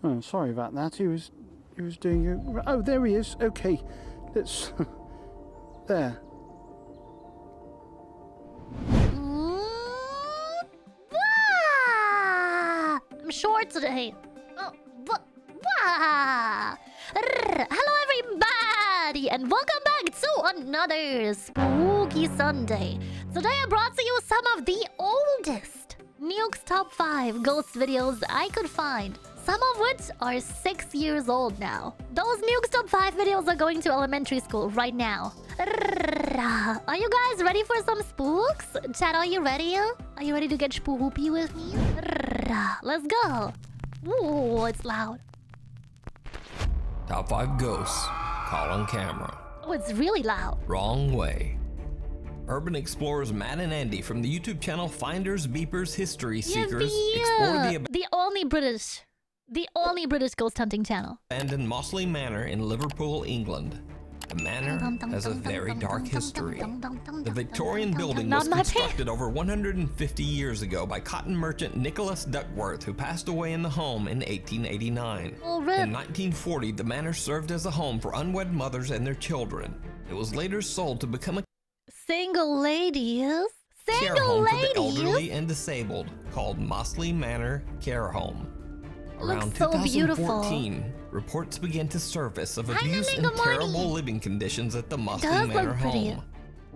Oh, sorry about that. He was doing it. Oh, there he is. Okay, let's. There. I'm short today. Hello, everybody, and welcome back to another spooky Sunday. Today, I brought to you some of the oldest Nuke's Top 5 ghost videos I could find. Some of which are 6 years old now. Those Nuke's Top 5 videos are going to elementary school right now. Are you guys ready for some spooks? Chat, are you ready? Are you ready to get spoopy with me? Let's go. Ooh, it's loud. Top 5 ghosts caught on camera. Oh, it's really loud. Wrong way. Urban explorers Matt and Andy from the YouTube channel Finders Beepers History Seekers explore the only British ghost hunting channel. abandoned Mossley Manor in Liverpool, England. The manor has a very dark history. The Victorian building was constructed over 150 years ago by cotton merchant Nicholas Duckworth, who passed away in the home in 1889. In 1940, the manor served as a home for unwed mothers and their children. It was later sold to become a Single ladies? care home for the elderly and disabled called Mossley Manor Care Home. Around 2014, reports began to surface of abuse and terrible living conditions at the Mossley Manor home.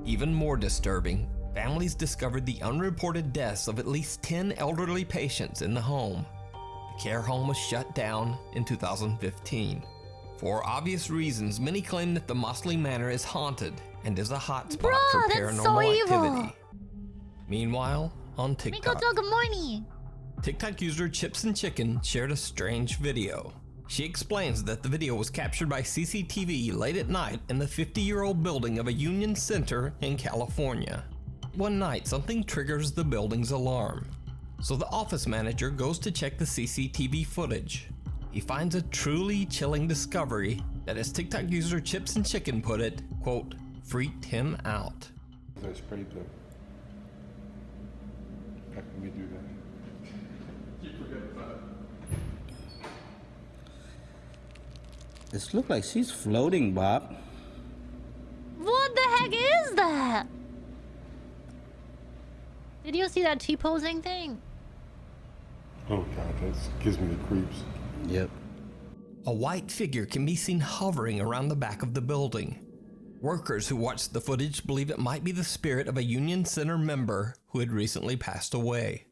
Even more disturbing, families discovered the unreported deaths of at least 10 elderly patients in the home. The care home was shut down in 2015. For obvious reasons, many claim that the Mossley Manor is haunted and is a hotspot for paranormal activity. Meanwhile, on TikTok, good morning. TikTok user Chips and Chicken shared a strange video. She explains that the video was captured by CCTV late at night in the 50-year-old building of a Union Center in California. One night, something triggers the building's alarm. So the office manager goes to check the CCTV footage. He finds a truly chilling discovery that, as TikTok user Chips and Chicken put it, quote, freaked him out. That's pretty dope. How can we do that? This looks like she's floating, Bob. What the heck is that? Did you see that T-posing thing? Oh god, that gives me the creeps. Yep. A white figure can be seen hovering around the back of the building. Workers who watched the footage believe it might be the spirit of a Union Center member who had recently passed away.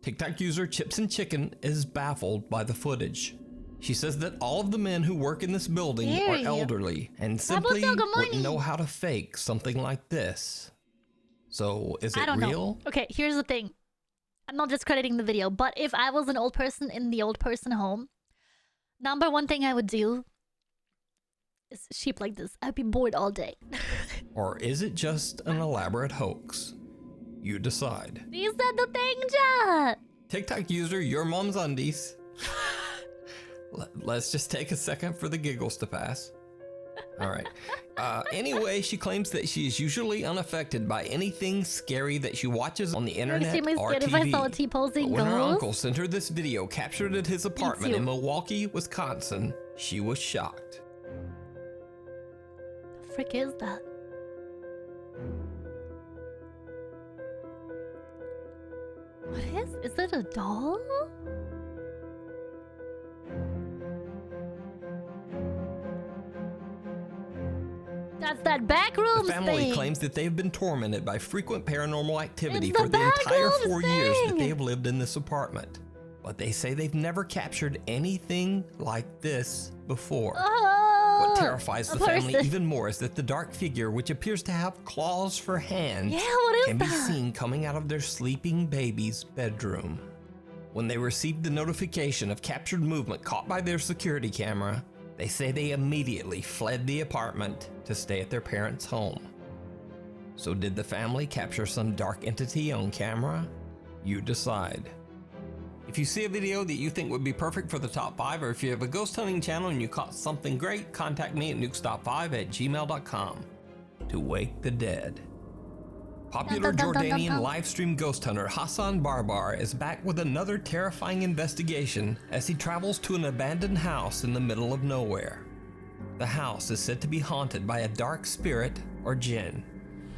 TikTok user Chips and Chicken is baffled by the footage. She says that all of the men who work in this building are elderly and simply wouldn't know how to fake something like this. So, is it real? Okay, here's the thing. I'm not discrediting the video, but if I was an old person in the old person home, number one thing I would do is sheep like this. I'd be bored all day. Or is it just an elaborate hoax? You decide. You said the thing, chat. TikTok user Your Mom's Undies. Let's just take a second for the giggles to pass. All right. Anyway, she claims that she is usually unaffected by anything scary that she watches on the internet or TV. If I saw a T-posing When her uncle sent her this video captured at his apartment in Milwaukee, Wisconsin, she was shocked. The frick is that? What is it a doll? That's that backroom thing. The family claims that they have been tormented by frequent paranormal activity for the entire 4 years that they have lived in this apartment. But they say they've never captured anything like this before. What terrifies the family even more is that the dark figure, which appears to have claws for hands, can be seen coming out of their sleeping baby's bedroom. When they received the notification of captured movement caught by their security camera, they say they immediately fled the apartment to stay at their parents' home. So did the family capture some dark entity on camera? You decide. If you see a video that you think would be perfect for the top 5, or if you have a ghost hunting channel and you caught something great, contact me at nukestop5@gmail.com to wake the dead. Popular Dun, dun, dun, dun, dun, Jordanian dun. livestream ghost hunter Hassan Barbar is back with another terrifying investigation as he travels to an abandoned house in the middle of nowhere. The house is said to be haunted by a dark spirit or jinn.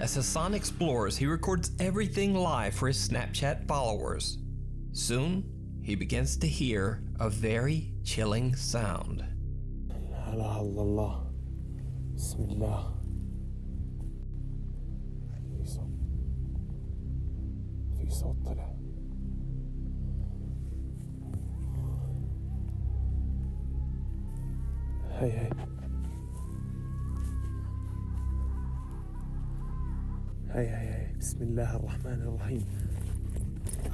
As Hassan explores, he records everything live for his Snapchat followers. Soon, he begins to hear a very chilling sound. لا الله الله بسم الله في صوت طلع هي بسم الله الرحمن الرحيم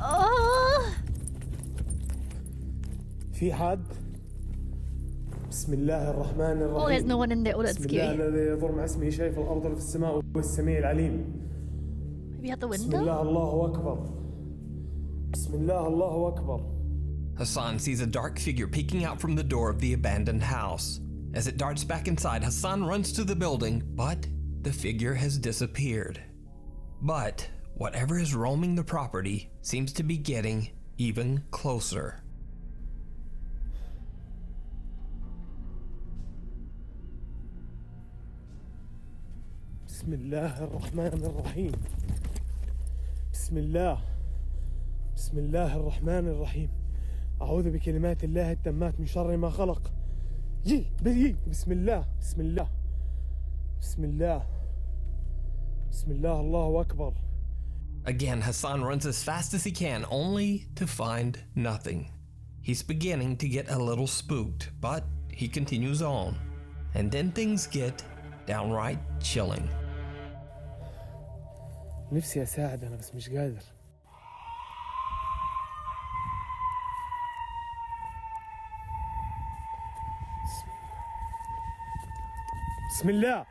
Oh, في حد بسم الله الرحمن الرحيم there's no one in there. Oh, that's بسم الله scary. الذي يضر مع اسمه شيء في الأرض وفي السماء وهو السميع العليم Maybe at the بسم window? الله الله أكبر بسم الله الله أكبر. Hassan sees a dark figure peeking out from the door of the abandoned house. As it darts back inside, Hassan runs to the building, but the figure has disappeared. But whatever is roaming the property seems to be getting even closer. بسم الله الرحمن الرحيم بسم الله الرحمن الرحيم أعوذ بكلمات الله التامات من شر ما خلق بسم الله الله أكبر. Again, Hassan runs as fast as he can, only to find nothing. He's beginning to get a little spooked, but he continues on. And then things get downright chilling. نفسي أساعد أنا بس مش قادر. بسم الله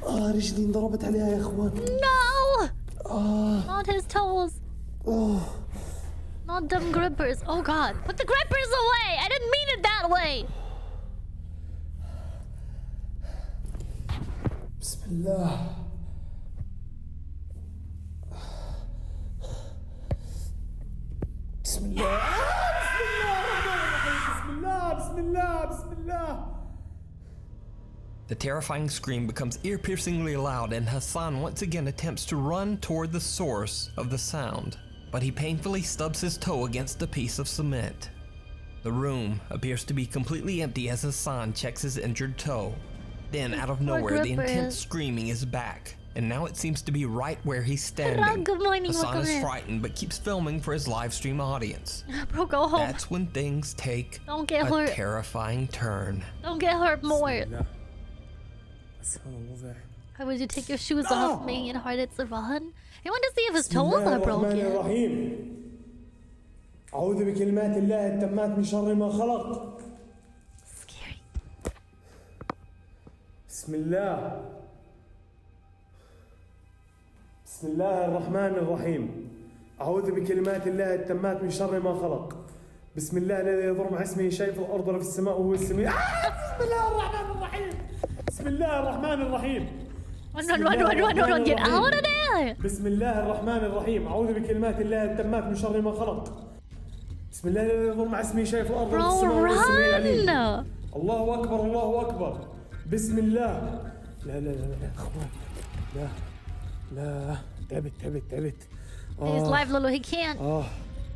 رجلي انضربت عليها يا اخوان. No! Not his toes. Not them grippers. Oh god. Put the grippers away! I didn't mean it that way! بسم الله بسم الله بسم الله. The terrifying scream becomes ear-piercingly loud, and Hassan once again attempts to run toward the source of the sound, but he painfully stubs his toe against a piece of cement. The room appears to be completely empty as Hassan checks his injured toe. Then, out of nowhere, the intense screaming is back, and now it seems to be right where he's standing. Good morning, Hassan is welcome in. frightened, but keeps filming for his live stream audience. Bro, go home. That's when things take Don't get a hurt. terrifying turn. Don't get hurt more. أسفل الوضع. Why would you take your shoes off, making it harder to run? He wanted to see if his بسم toes الله are الرحمن broken. الرحيم أعوذ بكلمات الله التامات من شر ما خلق. Scary. بسم الله الرحمن الرحيم أعوذ بكلمات الله التامات من شر ما خلق. بسم الله الذي يضر مع اسمه شيء في الأرض ولا في السماء وهو السميع. بسم الله الرحمن الرحيم. بسم الله الرحمن الرحيم. Run, get out of there! بسم الله الرحمن الرحيم أعوذ بكلمات الله التامات من شر ما خلق. بسم الله الذي يضر مع اسمه شيء في الأرض ولا في Bro, السماء وهو السميع العليم. run! الله أكبر الله أكبر. بسم الله. لا أخوان. لا تعبت. He's live, Lulu, he can't.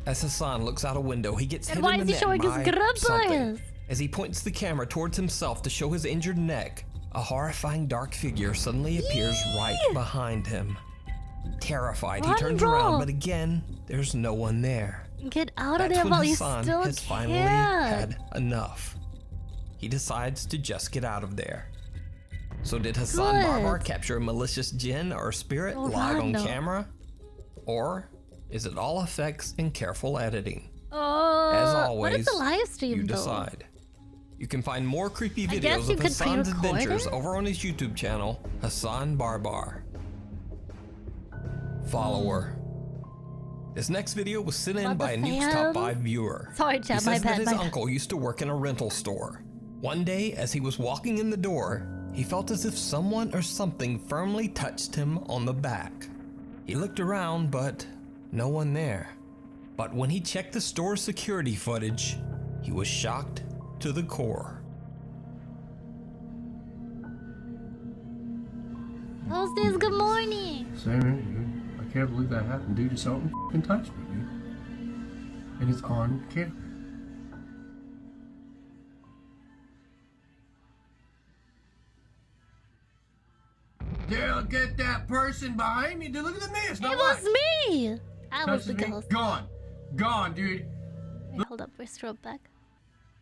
As Hassan looks out a window, he gets And hit why in the is he neck showing his by grippers? something. As he points the camera towards himself to show his injured neck, a horrifying dark figure suddenly appears right behind him. Terrified, he Run, turns bro. around, but again, there's no one there. Get out of That's there when while you Hassan still has finally can. had enough. He decides to just get out of there. So did Hassan Good. Barbar capture a malicious jinn or spirit Oh, live on no. camera? Or is it all effects and careful editing? As What always, is the live stream you though? decide. You can find more creepy I guess videos you of could Hassan's pre-record adventures it? over on his YouTube channel, Hassan Barbar. Follower. This next video was sent in About by a the Nuke's Top fans? 5 viewer. Sorry, He chat, my says that bad, his my bad. uncle used to work in a rental store. One day, as he was walking in the door, he felt as if someone or something firmly touched him on the back. He looked around, but no one there. But when he checked the store's security footage, he was shocked to the core. Hostess, good morning. Sam, I can't believe that happened. Dude just something f***ing touched me, dude. And it's on camera. Dude, get that person behind me. Dude, look at the mess. It was me. I was the Touches me. ghost. Gone. Gone, dude. Wait, hold up, where's Strobe back?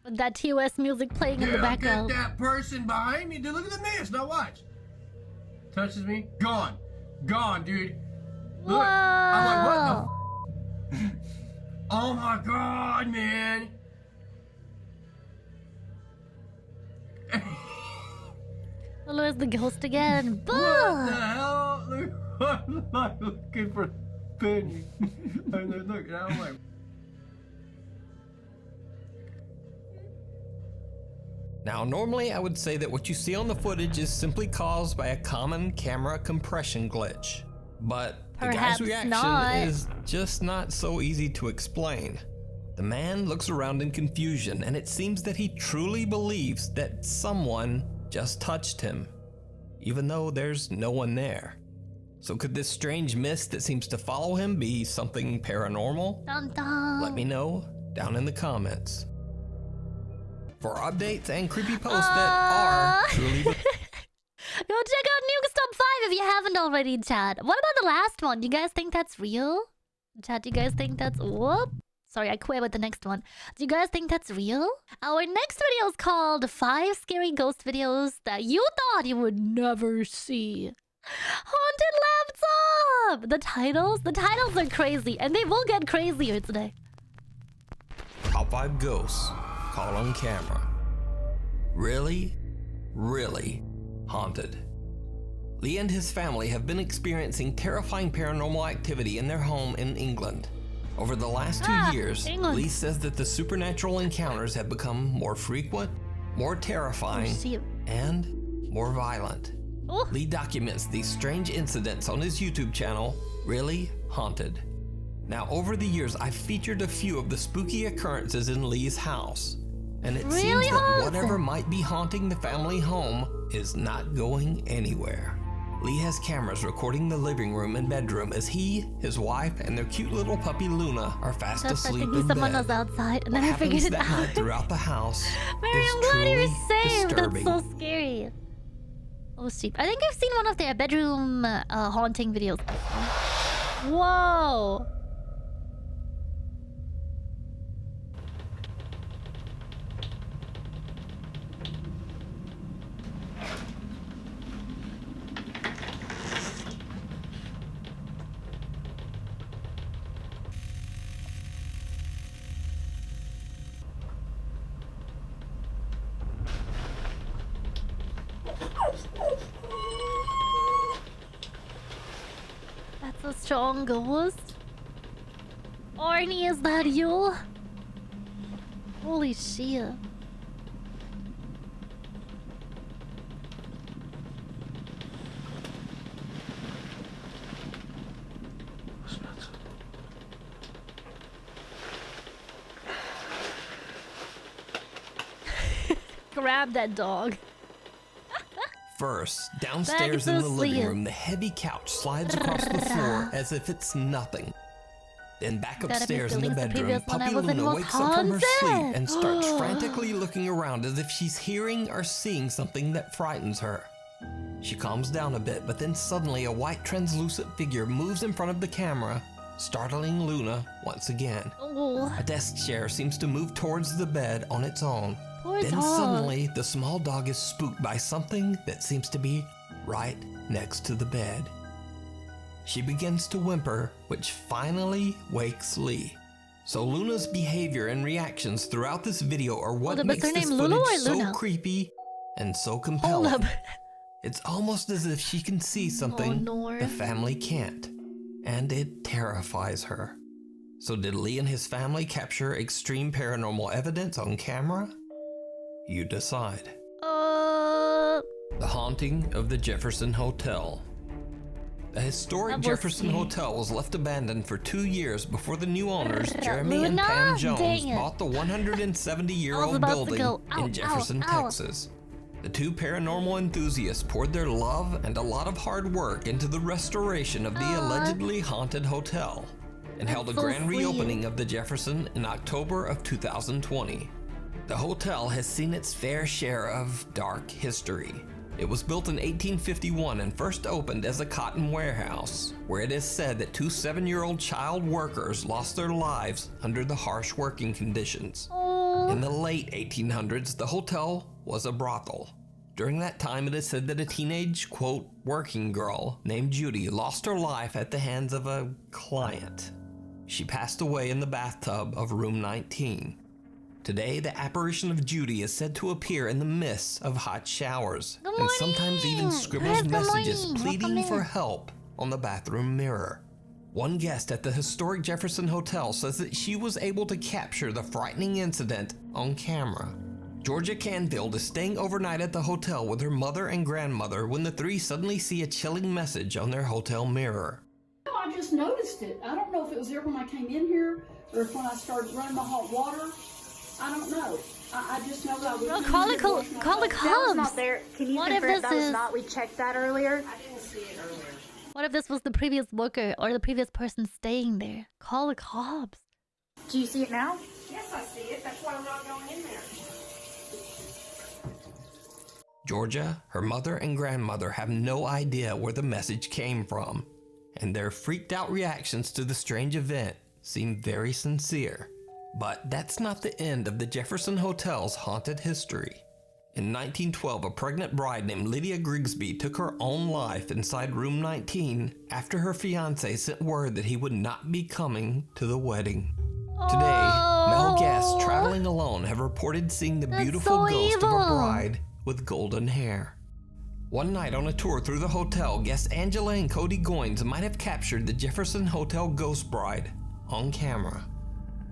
With that TOS music playing in the Dude, background. get that person behind me. Dude, look at the mess. Now watch. Touches me. Gone. Gone, dude. Whoa! Look. I'm like, what the f? Oh my god, man. Hello, it's the ghost again. What the Bah! hell? Look, I'm not looking for Penny. And look, and I'm like, Now, normally I would say that what you see on the footage is simply caused by a common camera compression glitch. But the Perhaps guy's reaction not. is just not so easy to explain. The man looks around in confusion, and it seems that he truly believes that someone just touched him, even though there's no one there. So could this strange mist that seems to follow him be something paranormal? Dun dun. Let me know down in the comments. For updates and creepy posts that are truly... Go check out Nuke's Top 5 if you haven't already, chat. What about the last one? Do you guys think that's real? Chat, do you guys think that's... Whoop. Sorry, I quit with the next one. Do you guys think that's real? Our next video is called 5 Scary Ghost Videos That You Thought You Would Never See. Haunted Laptop! The titles are crazy, and they will get crazier today. Top 5 ghosts caught on camera. Really, really haunted. Lee and his family have been experiencing terrifying paranormal activity in their home in England. Over the last 2 years, England. Lee says that the supernatural encounters have become more frequent, more terrifying, and more violent. Oh. Lee documents these strange incidents on his YouTube channel, Really Haunted. Now, over the years, I've featured a few of the spooky occurrences in Lee's house, and it Really seems that haunted. whatever might be haunting the family home is not going anywhere. Lee has cameras recording the living room and bedroom as he, his wife, and their cute little puppy Luna are fast Just I asleep think in someone bed. was outside, and What then I figured happens it that night out. throughout the house Mary, is I'm glad you truly were saved. disturbing. That's so scary. Oh, sheep. I think I've seen one of their bedroom haunting videos. Whoa! That's a strong ghost. Arnie, is that you? Holy shit. Grab that dog. First, downstairs in the living asleep. room, the heavy couch slides across the floor as if it's nothing. Then back Gotta be upstairs in the feelings the bedroom, previous one I puppy was in Luna was wakes up from her sleep haunted. and starts frantically looking around as if she's hearing or seeing something that frightens her. She calms down a bit, but then suddenly a white translucent figure moves in front of the camera, startling Luna once again. Oh, A desk chair seems to move towards the bed on its own. poor Then dog. suddenly, the small dog is spooked by something that seems to be right next to the bed. She begins to whimper, which finally wakes Lee. So Luna's behavior and reactions throughout this video are what Hold up, is makes her this name Luna or footage so Luna? creepy and so Hold compelling. up. It's almost as if she can see something no. the family can't, and it terrifies her. So did Lee and his family capture extreme paranormal evidence on camera? You decide. The Haunting of the Jefferson Hotel. The historic Jefferson Hotel was left abandoned for 2 years before the new owners, Jeremy and Pam Jones, bought the 170-year-old building in Jefferson, Texas. The two paranormal enthusiasts poured their love and a lot of hard work into the restoration of the allegedly haunted hotel and held a grand reopening of the Jefferson in October of 2020. The hotel has seen its fair share of dark history. It was built in 1851 and first opened as a cotton warehouse, where it is said that 2 7-year-old child workers lost their lives under the harsh working conditions. In the late 1800s, the hotel was a brothel. During that time, it is said that a teenage, quote, working girl named Judy lost her life at the hands of a client. She passed away in the bathtub of room 19. Today, the apparition of Judy is said to appear in the mists of hot showers and sometimes even scribbles messages pleading for help on the bathroom mirror. One guest at the historic Jefferson Hotel says that she was able to capture the frightening incident on camera. Georgia Canfield is staying overnight at the hotel with her mother and grandmother when the three suddenly see a chilling message on their hotel mirror. I just noticed it. I don't know if it was there when I came in here or if when I started running my hot water. I don't know. I just know that we Call the cops. Not there. Can you What if confirm this that was is- not? We checked that earlier. I didn't see it earlier. What if this was the previous worker or the previous person staying there? Call the cops. Do you see it now? Yes, I see it. That's why I'm not going in there. Georgia, her mother, and grandmother have no idea where the message came from, and their freaked out reactions to the strange event seem very sincere. But that's not the end of the Jefferson Hotel's haunted history. In 1912, a pregnant bride named Lydia Grigsby took her own life inside room 19 after her fiancé sent word that he would not be coming to the wedding. Today, male guests traveling alone have reported seeing the beautiful ghost of a bride with golden hair. One night on a tour through the hotel, guests Angela and Cody Goins might have captured the Jefferson Hotel ghost bride on camera.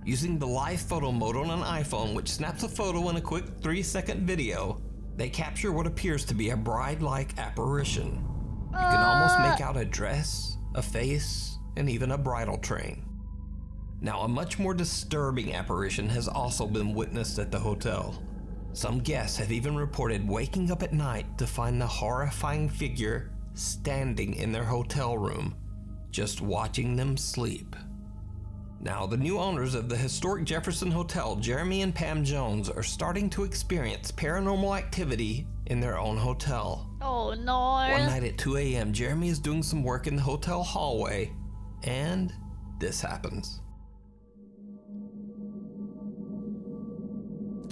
Using the live photo mode on an iPhone, which snaps a photo in a quick 3-second video, they capture what appears to be a bride-like apparition. You can almost make out a dress, a face, and even a bridal train. Now, a much more disturbing apparition has also been witnessed at the hotel. Some guests have even reported waking up at night to find the horrifying figure standing in their hotel room, just watching them sleep. Now, the new owners of the historic Jefferson Hotel, Jeremy and Pam Jones, are starting to experience paranormal activity in their own hotel. Oh no. One night at 2 a.m., Jeremy is doing some work in the hotel hallway, and this happens.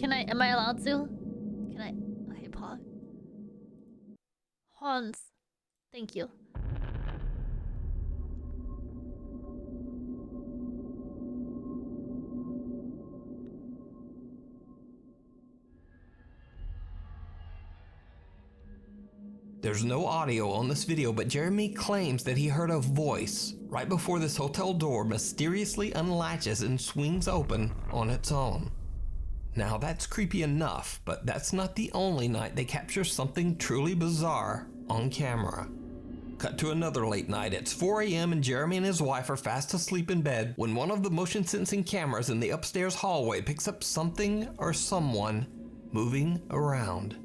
Am I allowed to? Okay, pause. Hans. Thank you. There's no audio on this video, but Jeremy claims that he heard a voice right before this hotel door mysteriously unlatches and swings open on its own. Now that's creepy enough, but that's not the only night they capture something truly bizarre on camera. Cut to another late night. It's 4 a.m. and Jeremy and his wife are fast asleep in bed when one of the motion sensing cameras in the upstairs hallway picks up something or someone moving around.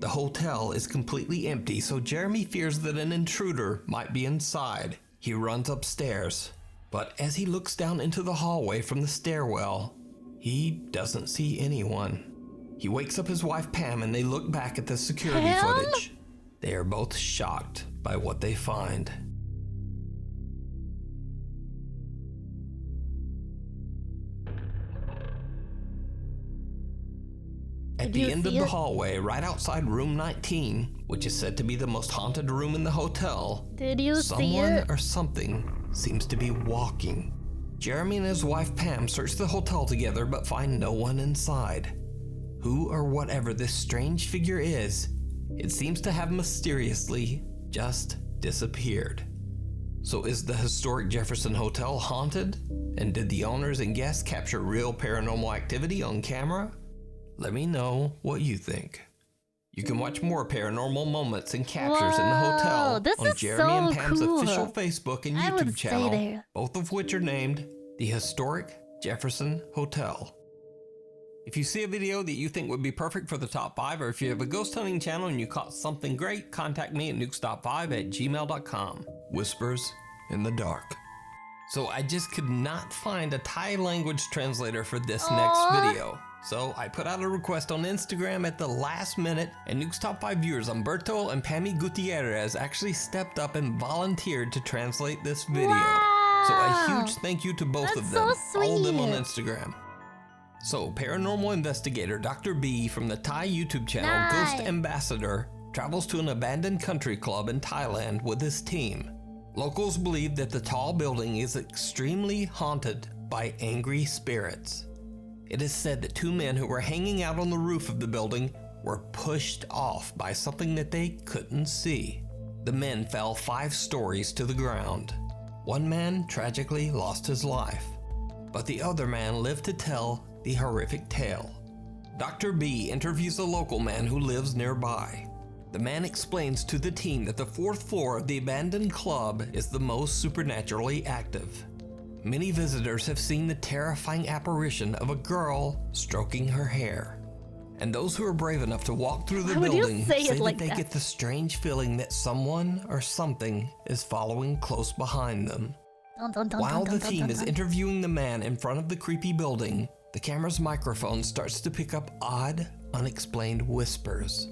The hotel is completely empty, so Jeremy fears that an intruder might be inside. He runs upstairs, but as he looks down into the hallway from the stairwell, he doesn't see anyone. He wakes up his wife Pam and they look back at the security footage. They are both shocked by what they find. At the end of the hallway, right outside room 19, which is said to be the most haunted room in the hotel, someone or something seems to be walking. Jeremy and his wife Pam search the hotel together but find no one inside. Who or whatever this strange figure is, it seems to have mysteriously just disappeared. So is the historic Jefferson Hotel haunted? And did the owners and guests capture real paranormal activity on camera? Let me know what you think. You can watch more paranormal moments and captures in the hotel this on is Jeremy so and Pam's cool. official Facebook and I would YouTube stay channel, there. both of which are named the Historic Jefferson Hotel. If you see a video that you think would be perfect for the top 5, or if you have a ghost hunting channel and you caught something great, contact me at nukestop5@gmail.com. Whispers in the dark. So I just could not find a Thai language translator for this next video. So I put out a request on Instagram at the last minute, and Nuke's Top 5 viewers Humberto and Pammy Gutierrez actually stepped up and volunteered to translate this video. So a huge thank you to both of them. Follow them on Instagram. So paranormal investigator Dr. B from the Thai YouTube channel Ghost Ambassador travels to an abandoned country club in Thailand with his team. Locals believe that the tall building is extremely haunted by angry spirits. It is said that 2 men who were hanging out on the roof of the building were pushed off by something that they couldn't see. The men fell 5 stories to the ground. 1 man tragically lost his life, but the other man lived to tell the horrific tale. Dr. B interviews a local man who lives nearby. The man explains to the team that the 4th floor of the abandoned club is the most supernaturally active. Many visitors have seen the terrifying apparition of a girl stroking her hair. And those who are brave enough to walk through the building say that they get the strange feeling that someone or something is following close behind them. While the team is interviewing the man in front of the creepy building, the camera's microphone starts to pick up odd, unexplained whispers.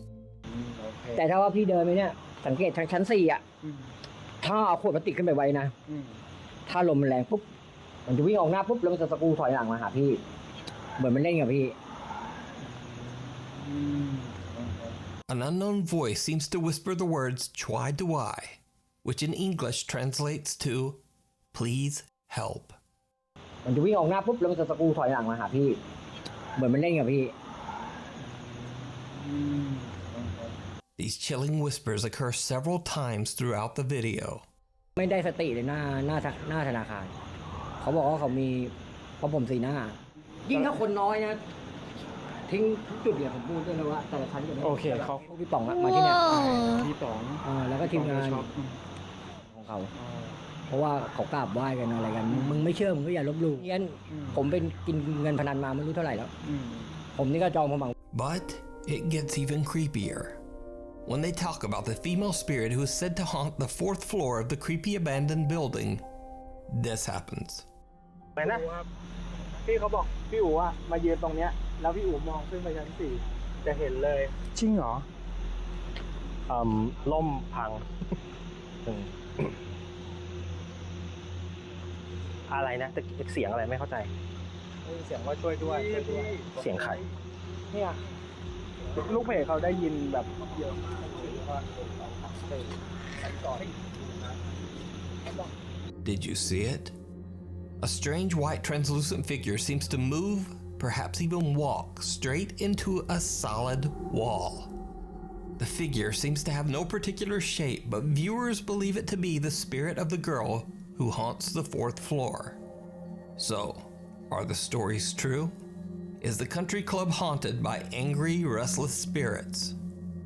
แต่ถ้าว่าพี่เดินไปเนี่ยสังเกตทางชั้น4อ่ะถ้าเอาขวดพลาสติกขึ้นไปไว้นะถ้าลมมันแรงปุ๊บมันจะวิ่งออกหน้าปุ๊บแล้วมันจะสกูถอยหลังมาหาพี่เหมือนมันเล่นกับพี่ An unknown voice seems to whisper the words "Chwai Dwai," which in English translates to "Please help." มันจะวิ่งออกหน้าปุ๊บแล้วมันจะสกูถอยหลังมาหาพี่เหมือนมันเล่นกับพี่ These chilling whispers occur several times throughout the video. ไม่ได้สติเลยหน้าธนาคารเขาบอกว่าเขามีเพราะผมสีหน้ายิ่งถ้าคนน้อยนะทิ้งทุกจุดเลยผมพูดด้วยนะว่าแต่ละชั้นจะโอเคเขาพี่ป๋องมาที่เนี่ยพี่ป๋องแล้วก็ทีมงานของเขาเพราะว่าเขากราบไหว้กันอะไรกันมึงไม่เชื่อมึงก็อย่าลบหลู่งั้นผมเป็นกินเงินพนันมาไม่รู้เท่าไหร่แล้วผมนี่ก็จองผมหวัง But it gets even creepier. When they talk about the female spirit who is said to haunt the 4th floor of the creepy abandoned building, this happens. นะพี่เขาบอกพี่อู๋อะมายืนตรงเนี้ยแล้วพี่อู๋มองขึ้นไปชั้น4จะเห็นเลยจริงเหรอล่มพังอะไรนะแต่เสียงอะไรไม่เข้าใจเสียงว่าช่วยด้วยเสียงใครเนี่ยลูกเพจเขาได้ยินแบบเยอะ Did you see it? A strange white translucent figure seems to move, perhaps even walk, straight into a solid wall. The figure seems to have no particular shape, but viewers believe it to be the spirit of the girl who haunts the 4th floor. So, are the stories true? Is the country club haunted by angry, restless spirits?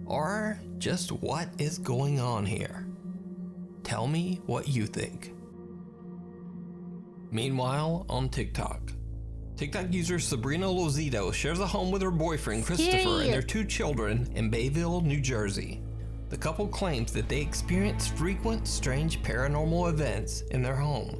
Or just what is going on here? Tell me what you think. Meanwhile, on TikTok user Sabrina Lozito shares a home with her boyfriend Christopher and their 2 children in Bayville, New Jersey. The couple claims that they experience frequent strange paranormal events in their home.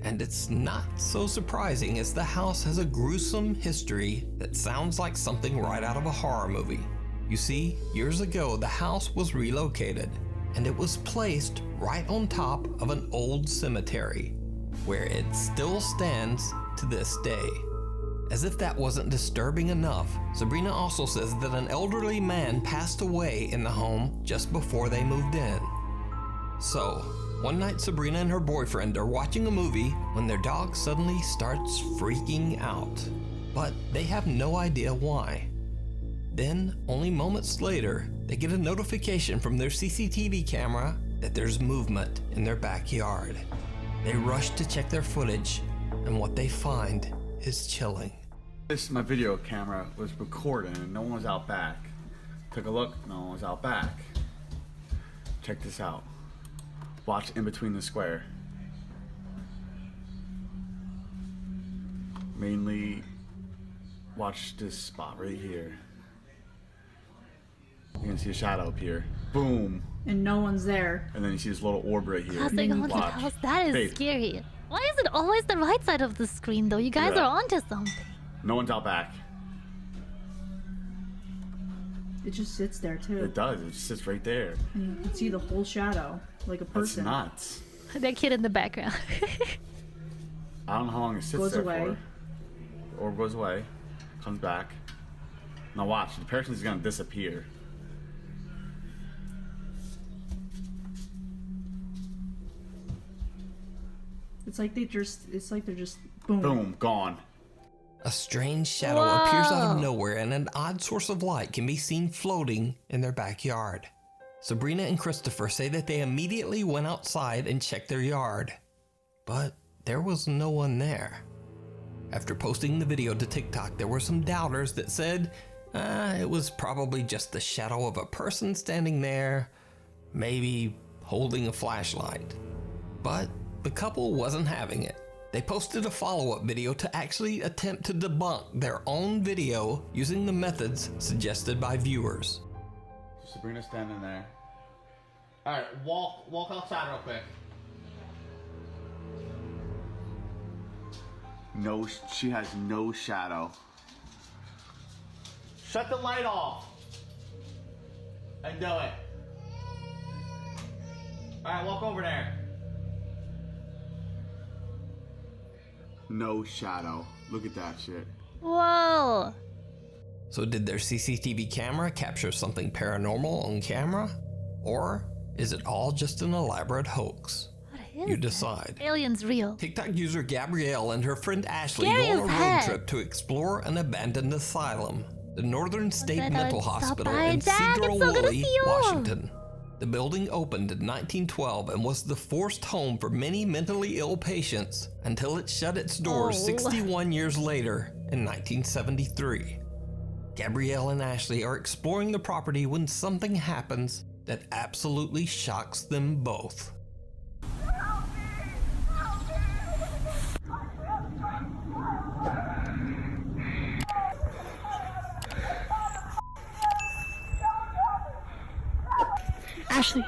And it's not so surprising as the house has a gruesome history that sounds like something right out of a horror movie. You see, years ago the house was relocated and it was placed right on top of an old cemetery, where it still stands to this day. As if that wasn't disturbing enough, Sabrina also says that an elderly man passed away in the home just before they moved in. So, one night Sabrina and her boyfriend are watching a movie when their dog suddenly starts freaking out, but they have no idea why. Then, only moments later, they get a notification from their CCTV camera that there's movement in their backyard. They rush to check their footage, and what they find is chilling. My video camera was recording and no one was out back. Took a look, no one was out back. Check this out. Watch in between the square. Mainly watch this spot right here. You can see a shadow up here. Boom. And no one's there. And then you see this little orb right here. Classic haunted house. That is Babe. scary. Why is it always the right side of the screen though? You guys Yeah. are onto something. No one's out back. It just sits there too. It does. It just sits right there. And you can see the whole shadow, like a That's person. nuts. That kid in the background. I don't know how long it sits Goes there away. for. Orb goes away. Comes back. Now watch. The person's gonna disappear. It's like they're just boom. Boom. Gone. A strange shadow appears out of nowhere, and an odd source of light can be seen floating in their backyard. Sabrina and Christopher say that they immediately went outside and checked their yard, but there was no one there. After posting the video to TikTok, there were some doubters that said it was probably just the shadow of a person standing there, maybe holding a flashlight. But the couple wasn't having it. They posted a follow-up video to actually attempt to debunk their own video using the methods suggested by viewers. Sabrina's standing there. Alright, walk outside real quick. No, she has no shadow. Shut the light off. And do it. Alright, walk over there. No shadow. Look at that shit. Whoa. So did their CCTV camera capture something paranormal on camera? Or is it all just an elaborate hoax? You decide. Aliens real. TikTok user Gabrielle and her friend Ashley go Scary on a as road heck. trip to explore an abandoned asylum, the Northern State that Mental stop Hospital by, in Jack? Cedar It's so good to Woolley, see you. Washington. The building opened in 1912 and was the forced home for many mentally ill patients until it shut its doors 61 years later in 1973. Gabrielle and Ashley are exploring the property when something happens that absolutely shocks them both. Ashley.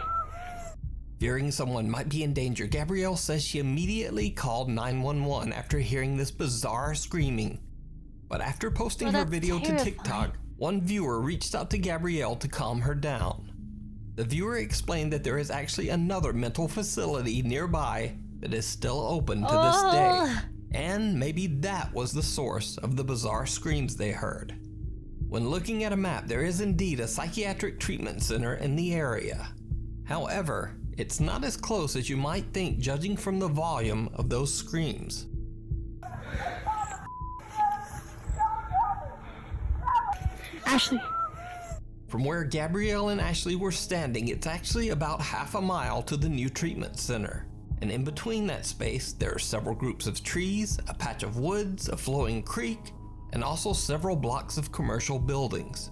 Fearing someone might be in danger, Gabrielle says she immediately called 911 after hearing this bizarre screaming. But after posting her that's video to terrifying. TikTok, one viewer reached out to Gabrielle to calm her down. The viewer explained that there is actually another mental facility nearby that is still open to this day. And maybe that was the source of the bizarre screams they heard. When looking at a map, there is indeed a psychiatric treatment center in the area. However, it's not as close as you might think judging from the volume of those screams. Ashley. From where Gabrielle and Ashley were standing, it's actually about half a mile to the new treatment center. And in between that space, there are several groups of trees, a patch of woods, a flowing creek, and also several blocks of commercial buildings.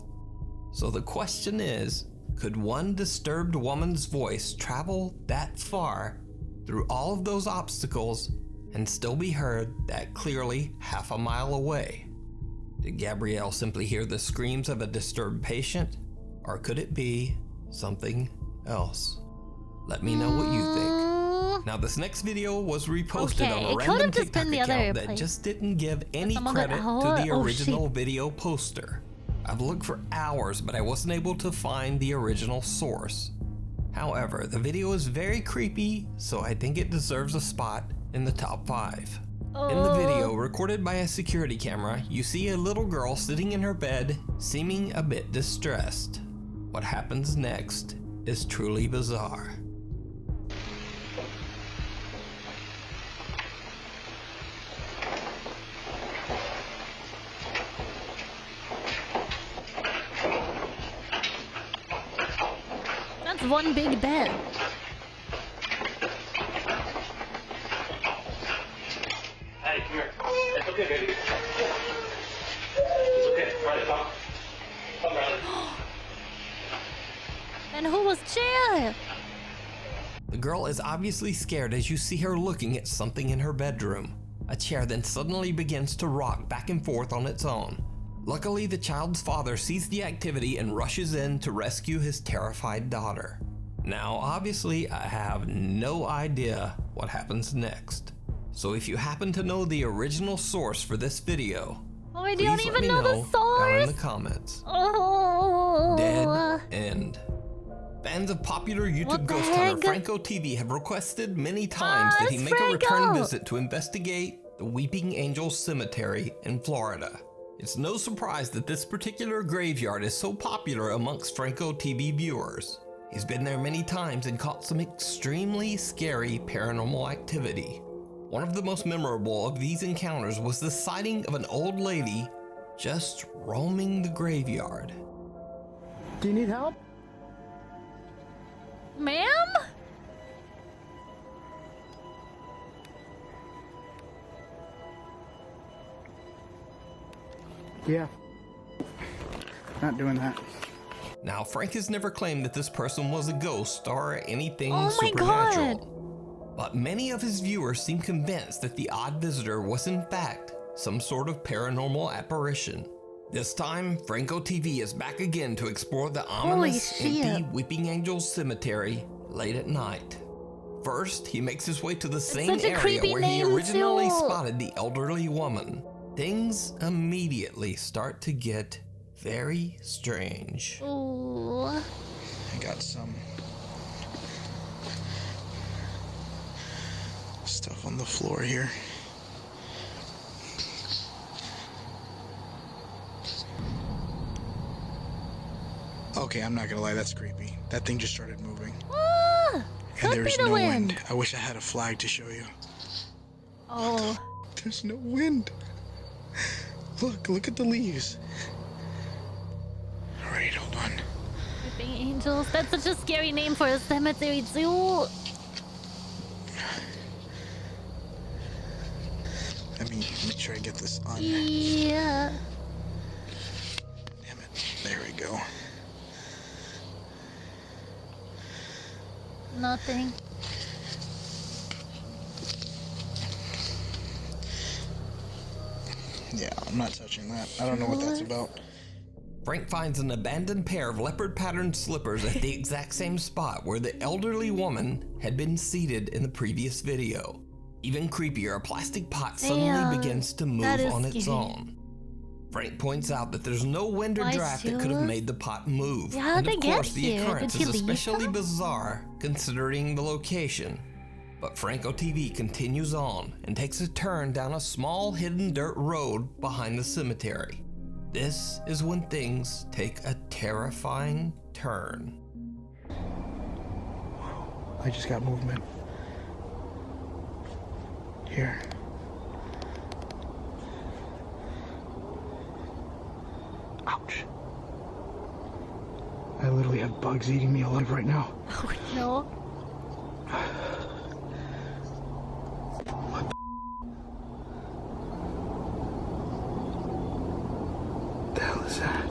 So the question is, could one disturbed woman's voice travel that far through all of those obstacles and still be heard that clearly half a mile away? Did Gabrielle simply hear the screams of a disturbed patient? Or could it be something else? Let me know what you think. Now this next video was reposted on a random TikTok account that just didn't give any credit to the original video poster. I've looked for hours, but I wasn't able to find the original source. However, the video is very creepy, so I think it deserves a spot in the top 5. In the video, recorded by a security camera, you see a little girl sitting in her bed, seeming a bit distressed. What happens next is truly bizarre. That's one big bed. okay, baby. It's okay. Try to come. Come down. And who was Chair? The girl is obviously scared as you see her looking at something in her bedroom. A chair then suddenly begins to rock back and forth on its own. Luckily, the child's father sees the activity and rushes in to rescue his terrified daughter. Now, obviously, I have no idea what happens next. So if you happen to know the original source for this video, Oh, I please don't let even me know the down in source. the comments. Oh. Dead end. Fans of popular What YouTube the ghost hunter heck? Franco TV have requested many times that he it's make a return Franco. visit to investigate the Weeping Angel Cemetery in Florida. It's no surprise that this particular graveyard is so popular amongst Franco TV viewers. He's been there many times and caught some extremely scary paranormal activity. One of the most memorable of these encounters was the sighting of an old lady just roaming the graveyard. Do you need help? Ma'am? Yeah. Not doing that. Now, Frank has never claimed that this person was a ghost or anything Oh my supernatural. God. But many of his viewers seem convinced that the odd visitor was in fact some sort of paranormal apparition. This time, Franco TV is back again to explore the ominous, shit. empty Weeping Angels Cemetery late at night. First, he makes his way to the same such a area creepy where he name, originally too. spotted the elderly woman. Things immediately start to get very strange. Ooh. I got some stuff on the floor here. Okay, I'm not gonna lie, that's creepy. That thing just started moving. Ah, And could be there's the no wind. wind. I wish I had a flag to show you. Oh. There's no wind. Look at the leaves. Alright, hold on. Weeping Angels. That's such a scary name for a cemetery, too. Let me make sure I get this on. Yeah. Damn it. There we go. Nothing. Yeah, I'm not touching that. I don't know what that's about. Frank finds an abandoned pair of leopard-patterned slippers at the exact same spot where the elderly woman had been seated in the previous video. Even creepier, a plastic pot suddenly begins to move that is on its scary. own. Frank points out that there's no wind or Why draft that could have shoes? made the pot move. Yeah, how'd and they of get course, the here? occurrence Did is he leave especially them? bizarre considering the location. But Franco TV continues on and takes a turn down a small hidden dirt road behind the cemetery. This is when things take a terrifying turn. I just got movement. Here. Ouch. I literally have bugs eating me alive right now. Oh, no. What the hell is that?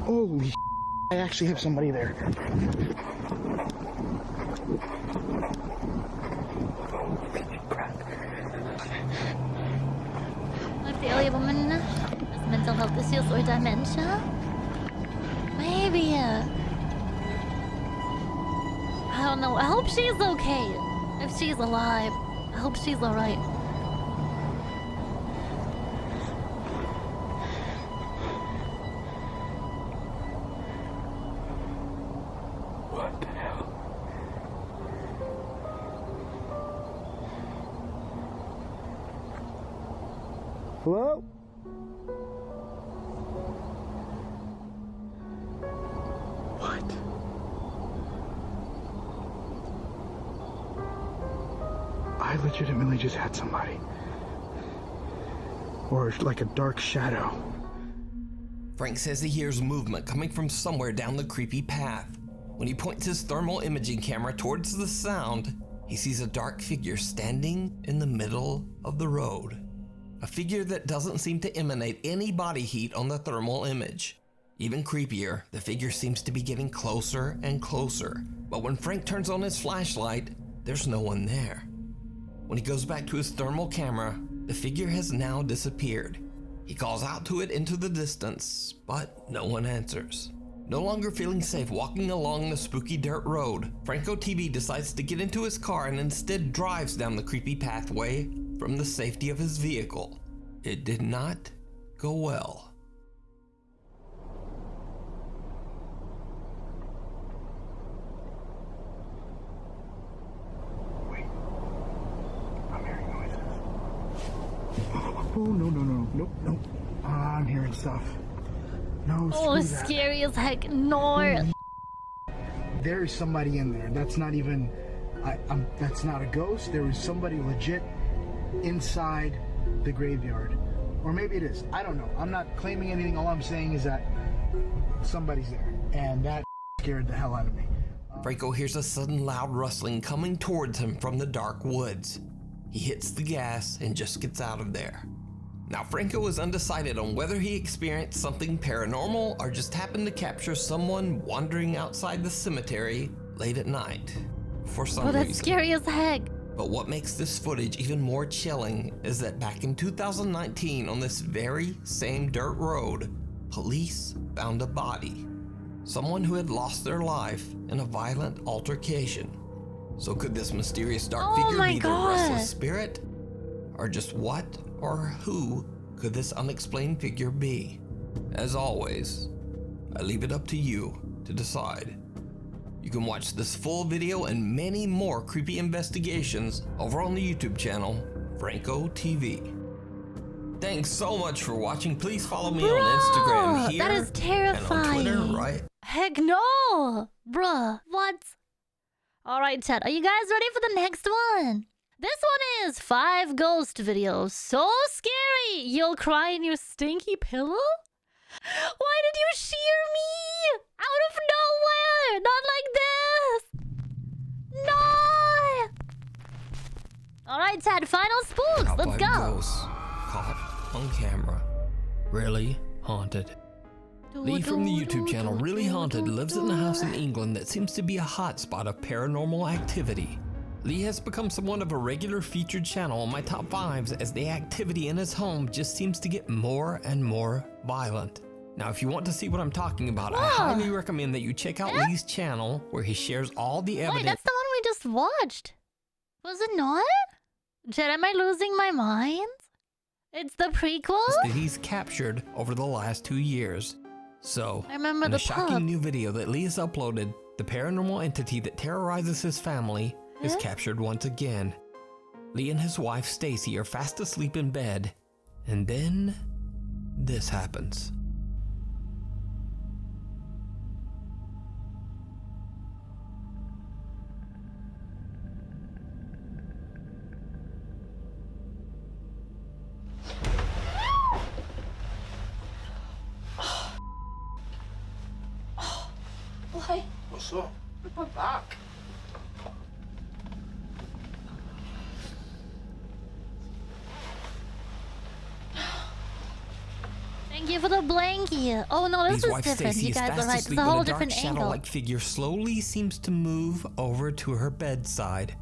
Holy I actually have somebody there. If the elderly woman has mental health issues or dementia? Maybe. I don't know. I hope she's okay. If she's alive, I hope she's alright. What the hell? Hello? What? I legitimately just had somebody. Or like a dark shadow. Frank says he hears movement coming from somewhere down the creepy path. When he points his thermal imaging camera towards the sound, he sees a dark figure standing in the middle of the road. A figure that doesn't seem to emanate any body heat on the thermal image. Even creepier, the figure seems to be getting closer and closer, but when Frank turns on his flashlight, there's no one there. When he goes back to his thermal camera, the figure has now disappeared. He calls out to it into the distance, but no one answers. No longer feeling safe walking along the spooky dirt road, Franco TV decides to get into his car and instead drives down the creepy pathway from the safety of his vehicle. It did not go well. Oh, no. I'm hearing stuff. No, Oh, screw that. scary as heck. No. There is somebody in there. That's not even, that's not a ghost. There is somebody legit inside the graveyard. Or maybe it is. I don't know. I'm not claiming anything. All I'm saying is that somebody's there. And that scared the hell out of me. Franco hears a sudden loud rustling coming towards him from the dark woods. He hits the gas and just gets out of there. Now, Franco is undecided on whether he experienced something paranormal or just happened to capture someone wandering outside the cemetery late at night for some reason. That's scary as heck. But what makes this footage even more chilling is that back in 2019, on this very same dirt road, police found a body. Someone who had lost their life in a violent altercation. So could this mysterious dark figure be the restless spirit? Or just what or who could this unexplained figure be? As always, I leave it up to you to decide. You can watch this full video and many more creepy investigations over on the YouTube channel, Franco TV. Thanks so much for watching. Please follow me on Instagram here. That is terrifying. And on Twitter, right? Heck no! Bruh, what? Alright, chat, are you guys ready for the next one? This one is 5 ghost videos. So scary! You'll cry in your stinky pillow? Why did you shear me? Out of nowhere! Not like this! No! Alright, chat, final spooks. Top Let's 5 go. Ghosts caught on camera. Really haunted. Lee from the YouTube channel Really Haunted lives in a house in England that seems to be a hotspot of paranormal activity. Lee has become somewhat of a regular featured channel on my top 5s as the activity in his home just seems to get more and more violent. Now, if you want to see what I'm talking about, I highly recommend that you check out Lee's channel where he shares all the evidence. Wait, that's the one we just watched. Was it not? Jet, am I losing my mind? It's the prequel? That he's captured over the last 2 years. So, I remember in the a shocking pub. new video that Lee has uploaded, the paranormal entity that terrorizes his family is captured once again. Lee and his wife Stacy are fast asleep in bed, and then this happens. What? What's up? My back. Thank you for the blankie. Oh no, this Lee's is wife different. Stacy You is guys fast are right. It's asleep a when whole a dark different angle. shadow-like figure slowly seems to move over to her bedside.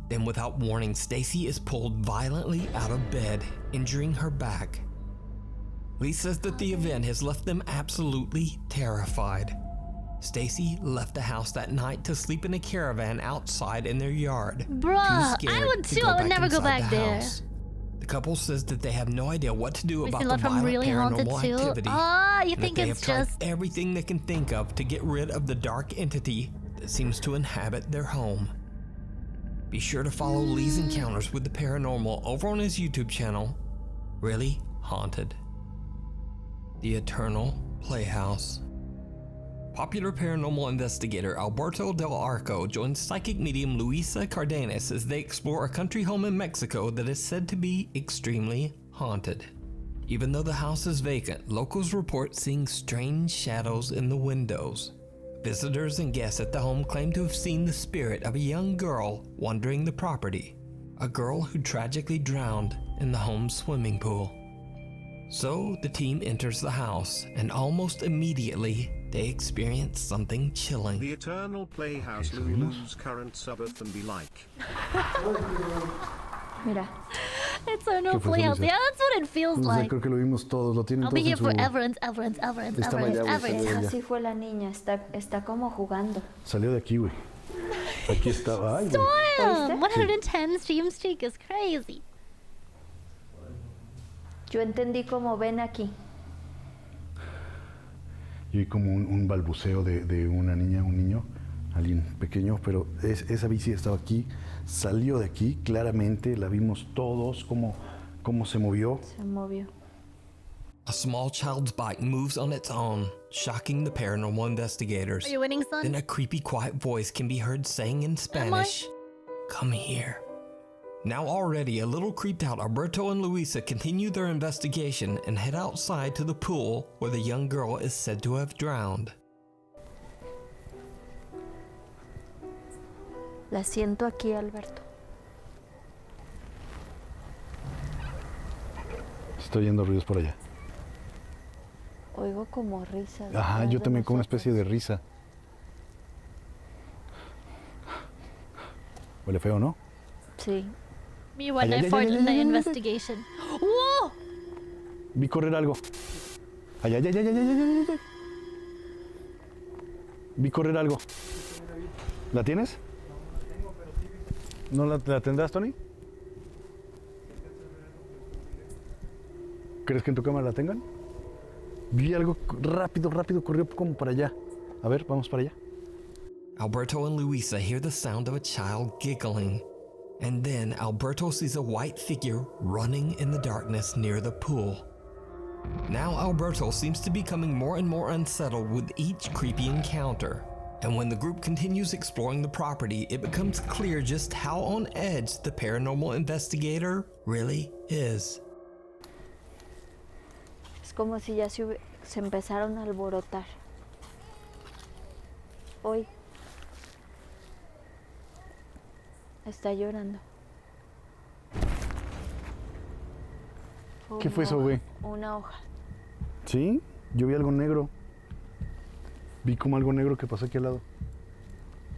Then, without warning, Stacy is pulled violently out of bed, injuring her back. Lee says that the event has left them absolutely terrified. Stacy left the house that night to sleep in a caravan outside in their yard. Bruh, I would too. I would never go back there. The couple says that they have no idea what to do We about see the Love from violent Really Haunted paranormal too? activity. Ah, you and think that they it's have just... tried everything they can think of to get rid of the dark entity that seems to inhabit their home. Be sure to follow Lee's encounters with the paranormal over on his YouTube channel, Really Haunted. The Eternal Playhouse. Popular paranormal investigator Alberto Del Arco joins psychic medium Luisa Cardenas as they explore a country home in Mexico that is said to be extremely haunted. Even though the house is vacant, locals report seeing strange shadows in the windows. Visitors and guests at the home claim to have seen the spirit of a young girl wandering the property, a girl who tragically drowned in the home's swimming pool. So the team enters the house, and almost immediately they experience something chilling. The Eternal Playhouse Lulu's current Sabbath and be like. Mira. Eternal Playhouse. Yeah, that's what it feels like. Creo que lo vimos todos. Lo tienen I'll todos be here en su... forever and ever and ever and ever and ever. Así fue la niña. Está como jugando. Salió de aquí, güey. Aquí estaba. Ay, Damn! 110 stream streak is crazy. Yo entendí como ven aquí. Y vi como un balbuceo de una niña, un niño, alguien pequeño, pero esa bici estaba aquí, salió de aquí, claramente la vimos todos, cómo se movió. Se movió. A small child's bike moves on its own, shocking the paranormal investigators. Are you winning, son? Then a creepy, quiet voice can be heard saying in Spanish, "Come here." Now already a little creeped out, Alberto and Luisa continue their investigation and head outside to the pool where the young girl is said to have drowned. La siento aquí, Alberto. Estoy oyendo ruidos por allá. Oigo como risas. Ajá, yo también como una especie de risa. Huele feo, ¿no? Sí. Me when I fought in the investigation. ¡Whoa! Vi correr algo. Ay, ay, ay, ay, ay, ay, ay. Vi correr algo. ¿La tienes? ¿No la tendrás, Tony? ¿Crees que en tu cámara la tengan? Vi algo rápido, corrió como para allá. A ver, vamos para allá. Alberto and Luisa hear the sound of a child giggling. And then Alberto sees a white figure running in the darkness near the pool. Now Alberto seems to be becoming more and more unsettled with each creepy encounter. And when the group continues exploring the property, it becomes clear just how on edge the paranormal investigator really is. Es como si ya se empezaron a alborotar. Hoy está llorando. ¿Qué fue eso, güey? Una hoja. ¿Sí? Yo vi algo negro. Vi como algo negro que pasó aquí al lado.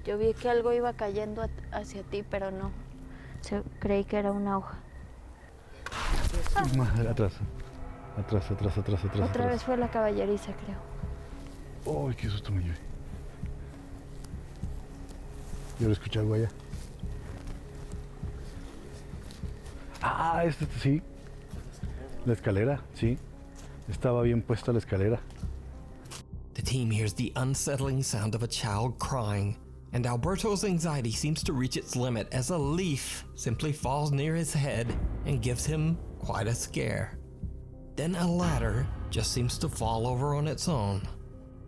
Yo vi que algo iba cayendo hacia ti, pero no. Creí que era una hoja. Atrás. Otra vez fue la caballeriza, creo. ¡Ay, qué susto me llevé! Yo lo escuché algo allá. Ah, sí. La escalera, sí. Estaba bien puesta la escalera. The team hears the unsettling sound of a child crying, and Alberto's anxiety seems to reach its limit as a leaf simply falls near his head and gives him quite a scare. Then a ladder just seems to fall over on its own.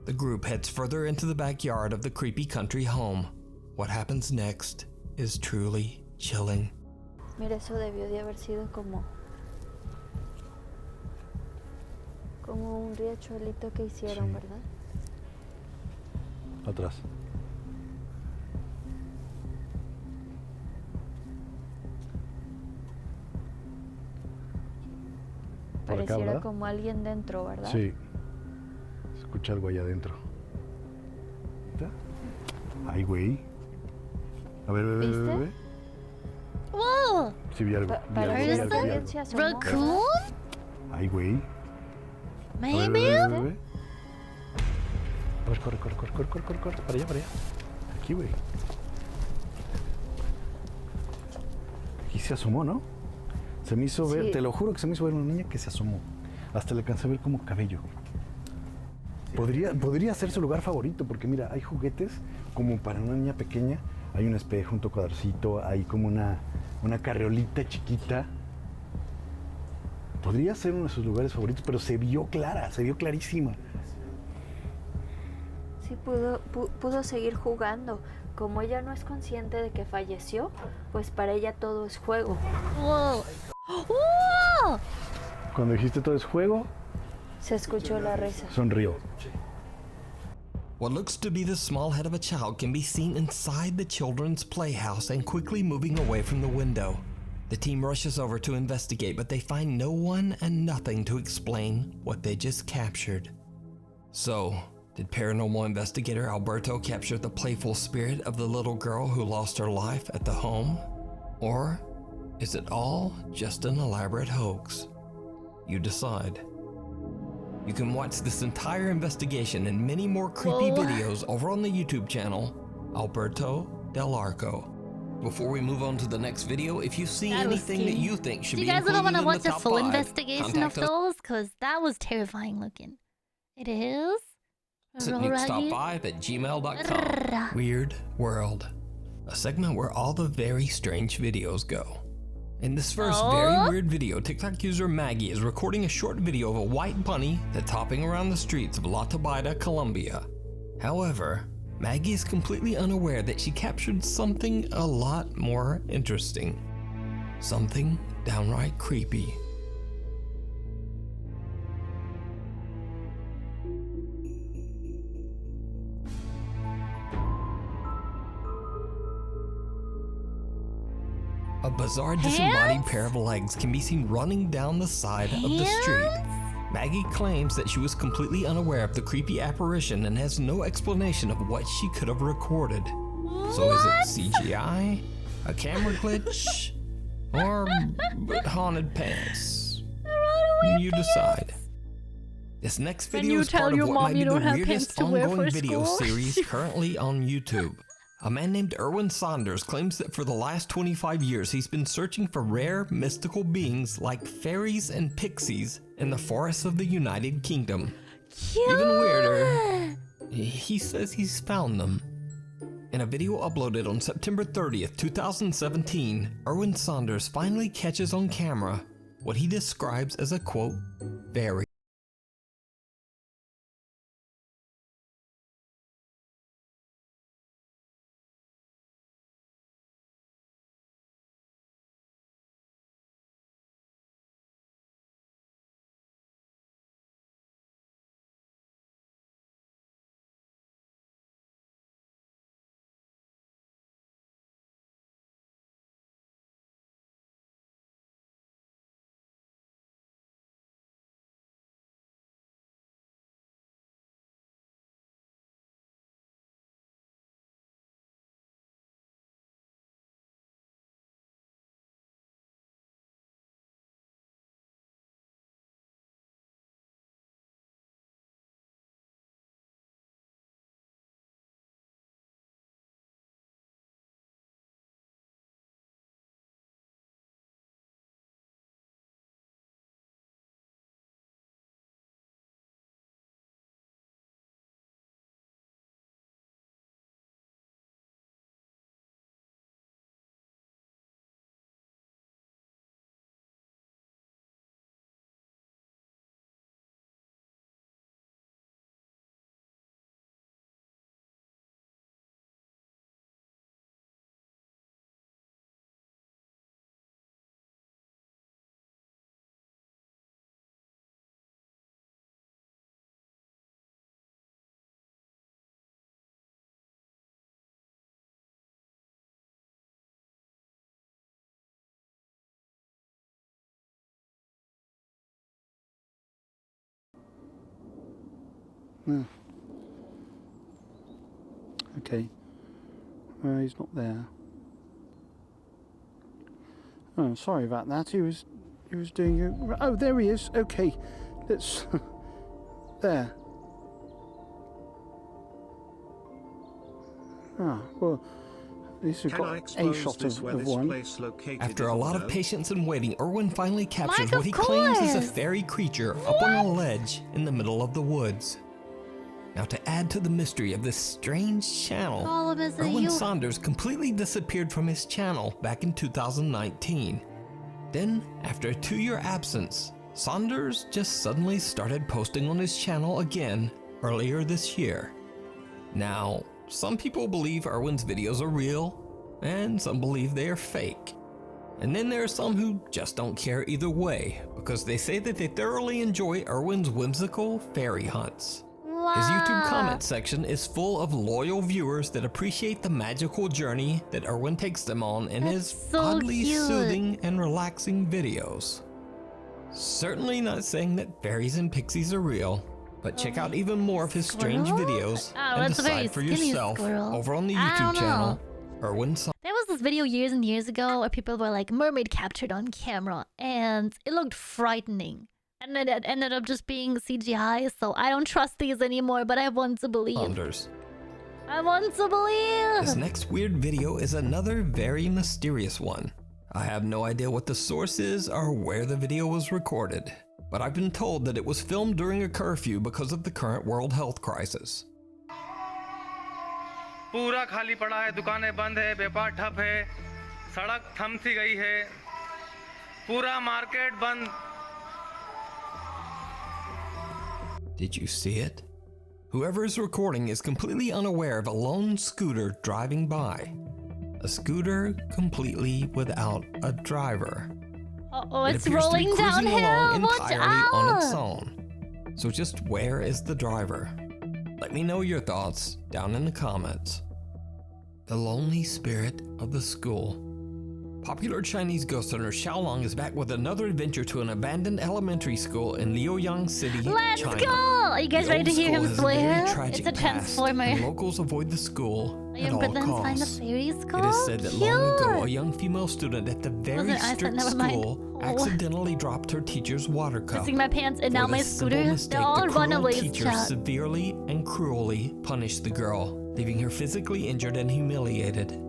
The group heads further into the backyard of the creepy country home. What happens next is truly chilling. Mira, eso debió de haber sido como un riachuelito que hicieron, sí. ¿Verdad? Atrás. Pareciera acá, como alguien dentro, ¿verdad? Sí. Se escucha algo allá adentro. Ay, güey. A ver, ve. Whoa! Sí, vi algo. Raccoon? Ay, güey. Maybe. A ver, corre. Para allá. Aquí, güey. Aquí se asomó, ¿no? Se me hizo ver, te lo juro que se me hizo ver una niña que se asomó. Hasta le alcancé a ver como cabello. Podría ser su lugar favorito, porque mira, hay juguetes como para una niña pequeña. Hay un espejo, un tocadorcito, hay como una carriolita chiquita. Podría ser uno de sus lugares favoritos, pero se vio clarísima. Sí, pudo seguir jugando. Como ella no es consciente de que falleció, pues para ella todo es juego. ¡Wow! ¡Wow! Cuando dijiste todo es juego, Se escuchó la risa. sonrió. What looks to be the small head of a child can be seen inside the children's playhouse and quickly moving away from the window. The team rushes over to investigate, but they find no one and nothing to explain what they just captured. So, did paranormal investigator Alberto capture the playful spirit of the little girl who lost her life at the home? Or is it all just an elaborate hoax? You decide. You can watch this entire investigation and many more creepy videos over on the YouTube channel, Alberto Del Arco. Before we move on to the next video, if you see anything that you think should be included in the top 5, Do you guys want to watch a full contact investigation of us those? Because that was terrifying looking. It is? at nukestop5@gmail.com. Weird World, a segment where all the very strange videos go. In this first very weird video, TikTok user Maggie is recording a short video of a white bunny that's hopping around the streets of La Tabaida, Colombia. However, Maggie is completely unaware that she captured something a lot more interesting. Something downright creepy. A bizarre disembodied pair of legs can be seen running down the side of the street. Maggie claims that she was completely unaware of the creepy apparition and has no explanation of what she could have recorded. So is it CGI, a camera glitch, or haunted pants? You decide. This next video is part of what might be the weirdest ongoing video series currently on YouTube. A man named Erwin Saunders claims that for the last 25 years he's been searching for rare, mystical beings like fairies and pixies in the forests of the United Kingdom. Even weirder, he says he's found them. In a video uploaded on September 30th, 2017, Erwin Saunders finally catches on camera what he describes as a, quote, fairy. Okay. He's not there. Oh, sorry about that. He was doing. Oh, there he is. Okay, let's. There. Ah, well. At least we've got a shot of one. After a lot of patience and waiting, Erwin finally captures what he claims is a fairy creature up on a ledge in the middle of the woods. Now, to add to the mystery of this strange channel, Erwin Saunders completely disappeared from his channel back in 2019. Then, after a 2-year absence, Saunders just suddenly started posting on his channel again earlier this year. Now, some people believe Erwin's videos are real, and some believe they are fake. And then there are some who just don't care either way, because they say that they thoroughly enjoy Erwin's whimsical fairy hunts. His YouTube comment section is full of loyal viewers that appreciate the magical journey that Erwin takes them on in his oddly soothing and relaxing videos. Certainly not saying that fairies and pixies are real, but check out even more of his strange videos and decide for yourself over on the YouTube channel, Erwin. There was this video years and years ago where people were like, mermaid captured on camera, and it looked frightening. And then it ended up just being CGI, so I don't trust these anymore, but I want to believe. I want to believe! This next weird video is another very mysterious one. I have no idea what the source is or where the video was recorded, but I've been told that it was filmed during a curfew because of the current world health crisis. पूरा खाली पड़ा है, दुकानें बंद है, व्यापार ठप है, सड़क थम सी गई है, पूरा मार्केट बंद. Did you see it? Whoever is recording is completely unaware of a lone scooter driving by. A scooter completely without a driver. Uh-oh, It it's appears to be rolling cruising along downhill! Watch entirely on its out! own. So just where is the driver? Let me know your thoughts down in the comments. The lonely spirit of the school. Popular Chinese ghost hunter Xiaolong is back with another adventure to an abandoned elementary school in Liaoyang City, Let's China. go! Are you guys The ready to old hear school him has a very swear? tragic It's a past, transformer. and locals avoid the school Are at you all pretend to find the costs. fairies school? It is said that long ago, a young female student at the very Wasn't I said strict never mind. school Oh. accidentally dropped her teacher's water cup. Missing my pants and now For my this simple scooter. mistake, They're all the cruel runaways, teacher chat. severely and cruelly punished the girl, leaving her physically injured and humiliated.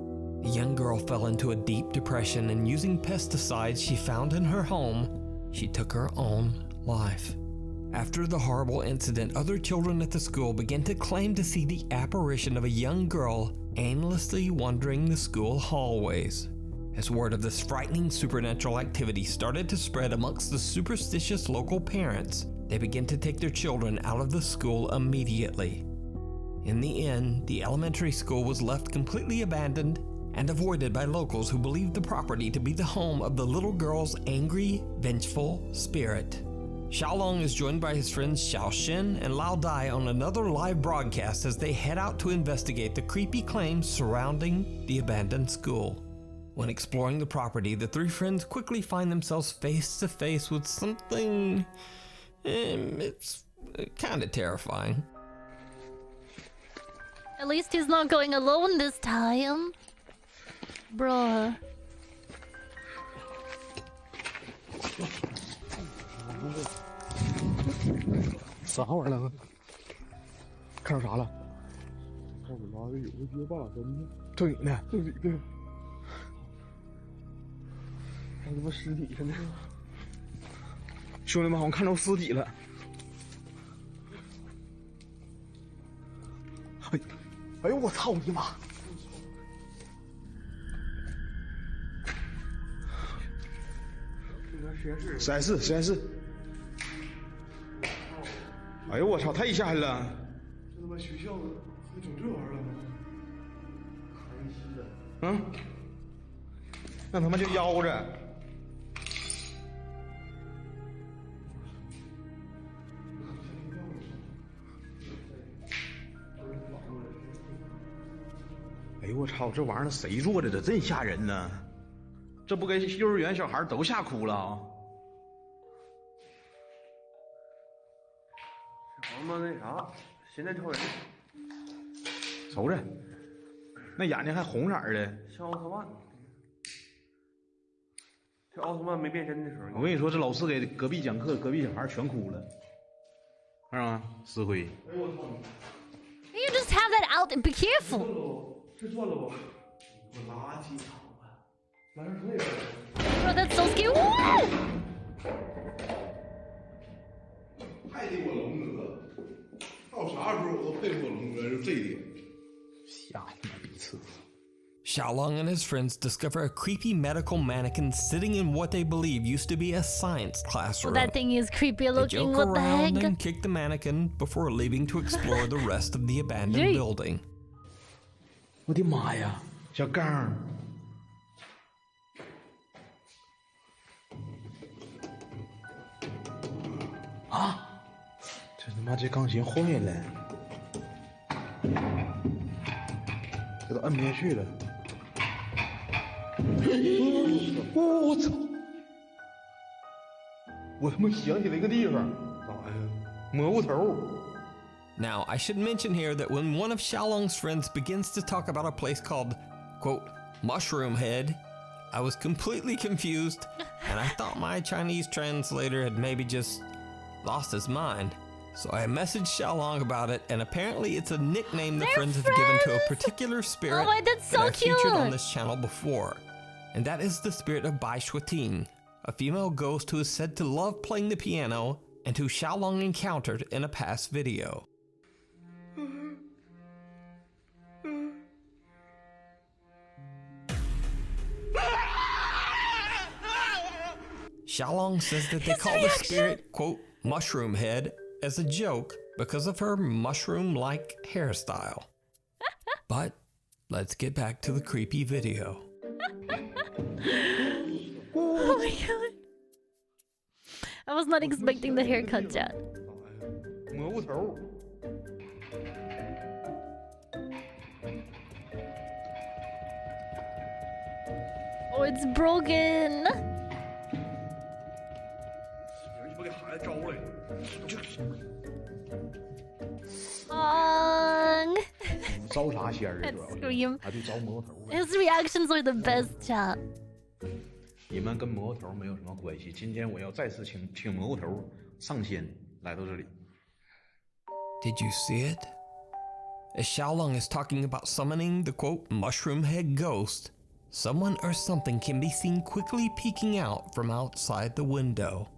The young girl fell into a deep depression, and using pesticides she found in her home, she took her own life. After the horrible incident, other children at the school began to claim to see the apparition of a young girl aimlessly wandering the school hallways. As word of this frightening supernatural activity started to spread amongst the superstitious local parents, they began to take their children out of the school immediately. In the end, the elementary school was left completely abandoned and avoided by locals who believed the property to be the home of the little girl's angry, vengeful spirit. Xiaolong is joined by his friends Xiao Xin and Lao Dai on another live broadcast as they head out to investigate the creepy claims surrounding the abandoned school. When exploring the property, the three friends quickly find themselves face to face with something... it's kind of terrifying. At least he's not going alone this time. Bruh. 啥玩意儿了？看着啥了？我妈的有个街霸，真的。正经的。正经的。还他妈尸体呢！兄弟们，好像看着尸体了。哎呦我操你妈！ 实验室，实验室。哎呦我操，太吓人了！这他妈学校还整这玩意儿了吗？嗯，那他妈就夭着。哎呦我操，这玩意儿谁做的？这真吓人呢！这不给幼儿园小孩都吓哭了啊！ 他妈那啥，现在超人，瞅着，那眼睛还红色的，像奥特曼。这奥特曼没变身的时候，我跟你说，这老师给隔壁讲课，隔壁小孩全哭了，看着吗？石灰。 You just have that out and be careful. 吃错了不？我垃圾场啊！来这退了。 Bro, that's so scary. Woo! 太得我龙哥，到啥时候我都佩服我龙哥，就这一点。吓他妈逼次。 Xiaolong and his friends discover a creepy medical mannequin sitting in what they believe used to be a science classroom. Well, that thing is creepy They looking. joke What the around heck? and kick the mannequin before leaving to explore the rest of the abandoned building. 我的妈呀，小刚！啊！这他妈这钢琴坏了，这都摁不下去了。我操！我他妈想起来一个地方，咋呀？蘑菇头。 Now, I should mention here that when one of Xiaolong's friends begins to talk about a place called, quote, Mushroom Head, I was completely confused, and I thought my Chinese translator had maybe just lost his mind. So I messaged Xiaolong about it, and apparently it's a nickname the friends have given to a particular spirit that's so that I've featured on cute. this channel before. And that is the spirit of Bai Shuiting, a female ghost who is said to love playing the piano and who Xiaolong encountered in a past video. Xiaolong says that they call the spirit, quote, Mushroom Head as a joke because of her mushroom-like hairstyle. But let's get back to the creepy video. Oh my god. I was not expecting the haircut, Chad. Oh, it's broken. That scream. His reactions are the best, chat. 你们跟蘑菇头没有什么关系。今天我要再次请蘑菇头上仙来到这里。 Did you see it? As Xiaolong is talking about summoning the quote mushroom head ghost, someone or something can be seen quickly peeking out from outside the window.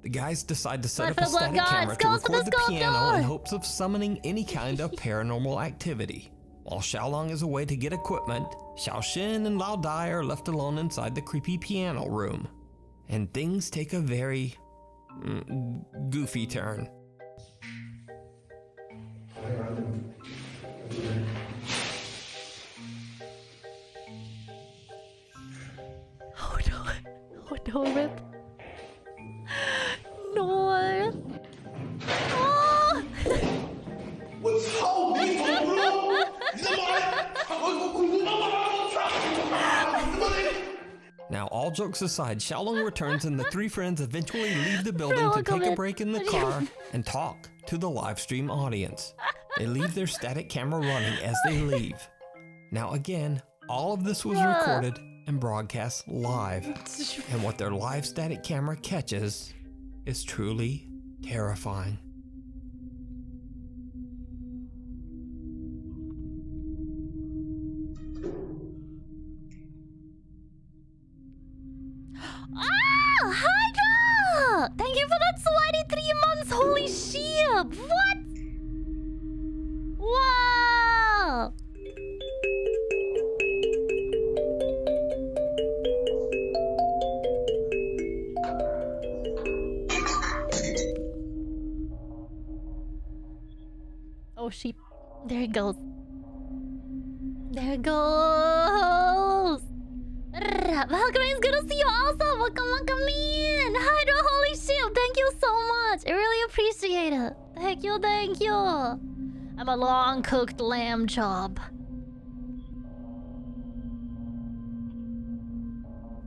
The guys decide to set up a static camera to record the piano in hopes of summoning any kind of paranormal activity. While Xiaolong is away to get equipment, Xiaoxin and Lao Dai are left alone inside the creepy piano room. And things take a very goofy turn. Oh no. Oh no, Rip. No. Oh! 我操你妈！你他妈！我Now, all jokes aside, Xiaolong returns and the three friends eventually leave the building to take a break in the car and talk to the live stream audience. They leave their static camera running as they leave. Now again, all of this was recorded and broadcast live. And what their live static camera catches is truly terrifying. Ah! Hydra! Thank you for that 23 months! Holy shit! What? Wow! Oh, sheep. There it goes. There it goes! Valkyrie, it's good to see you also! Welcome in! Hydra, holy shit! Thank you so much! I really appreciate it! Thank you! I'm a long-cooked lamb chop.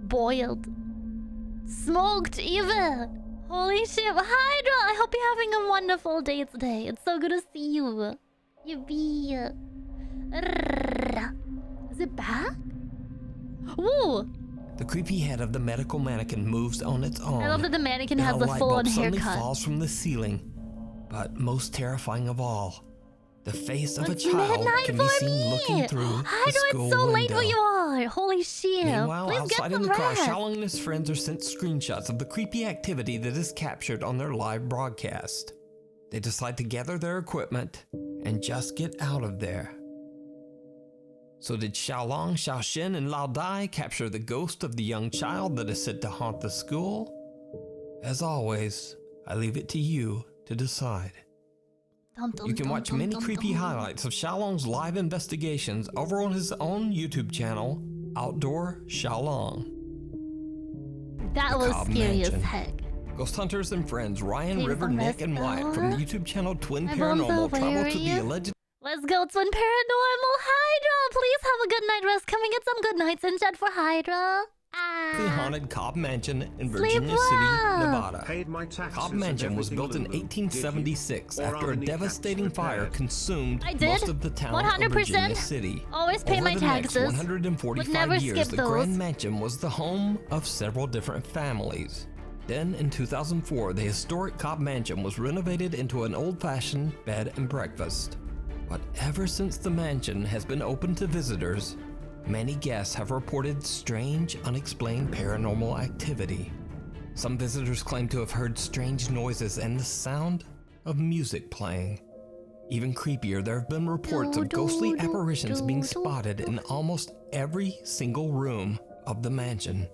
Boiled. Smoked even! Holy shit! Hydra! I hope you're having a wonderful day today. It's so good to see you. Yippee! Is it back? Ooh! The creepy head of the medical mannequin moves on its own. I love that the mannequin has the full-on suddenly haircut. falls from the ceiling. But most terrifying of all, the face of a child can be seen looking through the school it's so window. late where you are. Holy shit! Meanwhile, Please outside get in the some car, rest. Xiaolong and his friends are sent screenshots of the creepy activity that is captured on their live broadcast. They decide to gather their equipment and just get out of there. So did Xiaolong, Xiaoxin, and Lao Dai capture the ghost of the young child that is said to haunt the school? As always, I leave it to you to decide. You can watch many creepy highlights of Xiaolong's live investigations over on his own YouTube channel, Outdoor Xiaolong. That was scary as heck. Ghost hunters and friends Ryan, Okay, River, so Nick, let's and Wyatt from the go. YouTube channel Twin My bones Paranormal are travel to the weary. alleged Let's go, Twin Paranormal Hydra! Please have a good night rest. Can we get some good nights in chat for Hydra? haunted Cobb Mansion in Sleep Virginia City, well. Nevada. Paid my taxes Cobb and Mansion was everything built in Lulu. 1876 Did you? Or after are a the kneecaps devastating fire repaired? consumed I did. most of the town 100%. of Virginia City. Always pay Over my the next taxes. 145 Would never years, skip the those. Grand Mansion was the home of several different families. Then, in 2004, the historic Cobb Mansion was renovated into an old-fashioned bed and breakfast. But ever since the mansion has been open to visitors, many guests have reported strange, unexplained paranormal activity. Some visitors claim to have heard strange noises and the sound of music playing. Even creepier, there have been reports of ghostly apparitions being spotted in almost every single room of the mansion.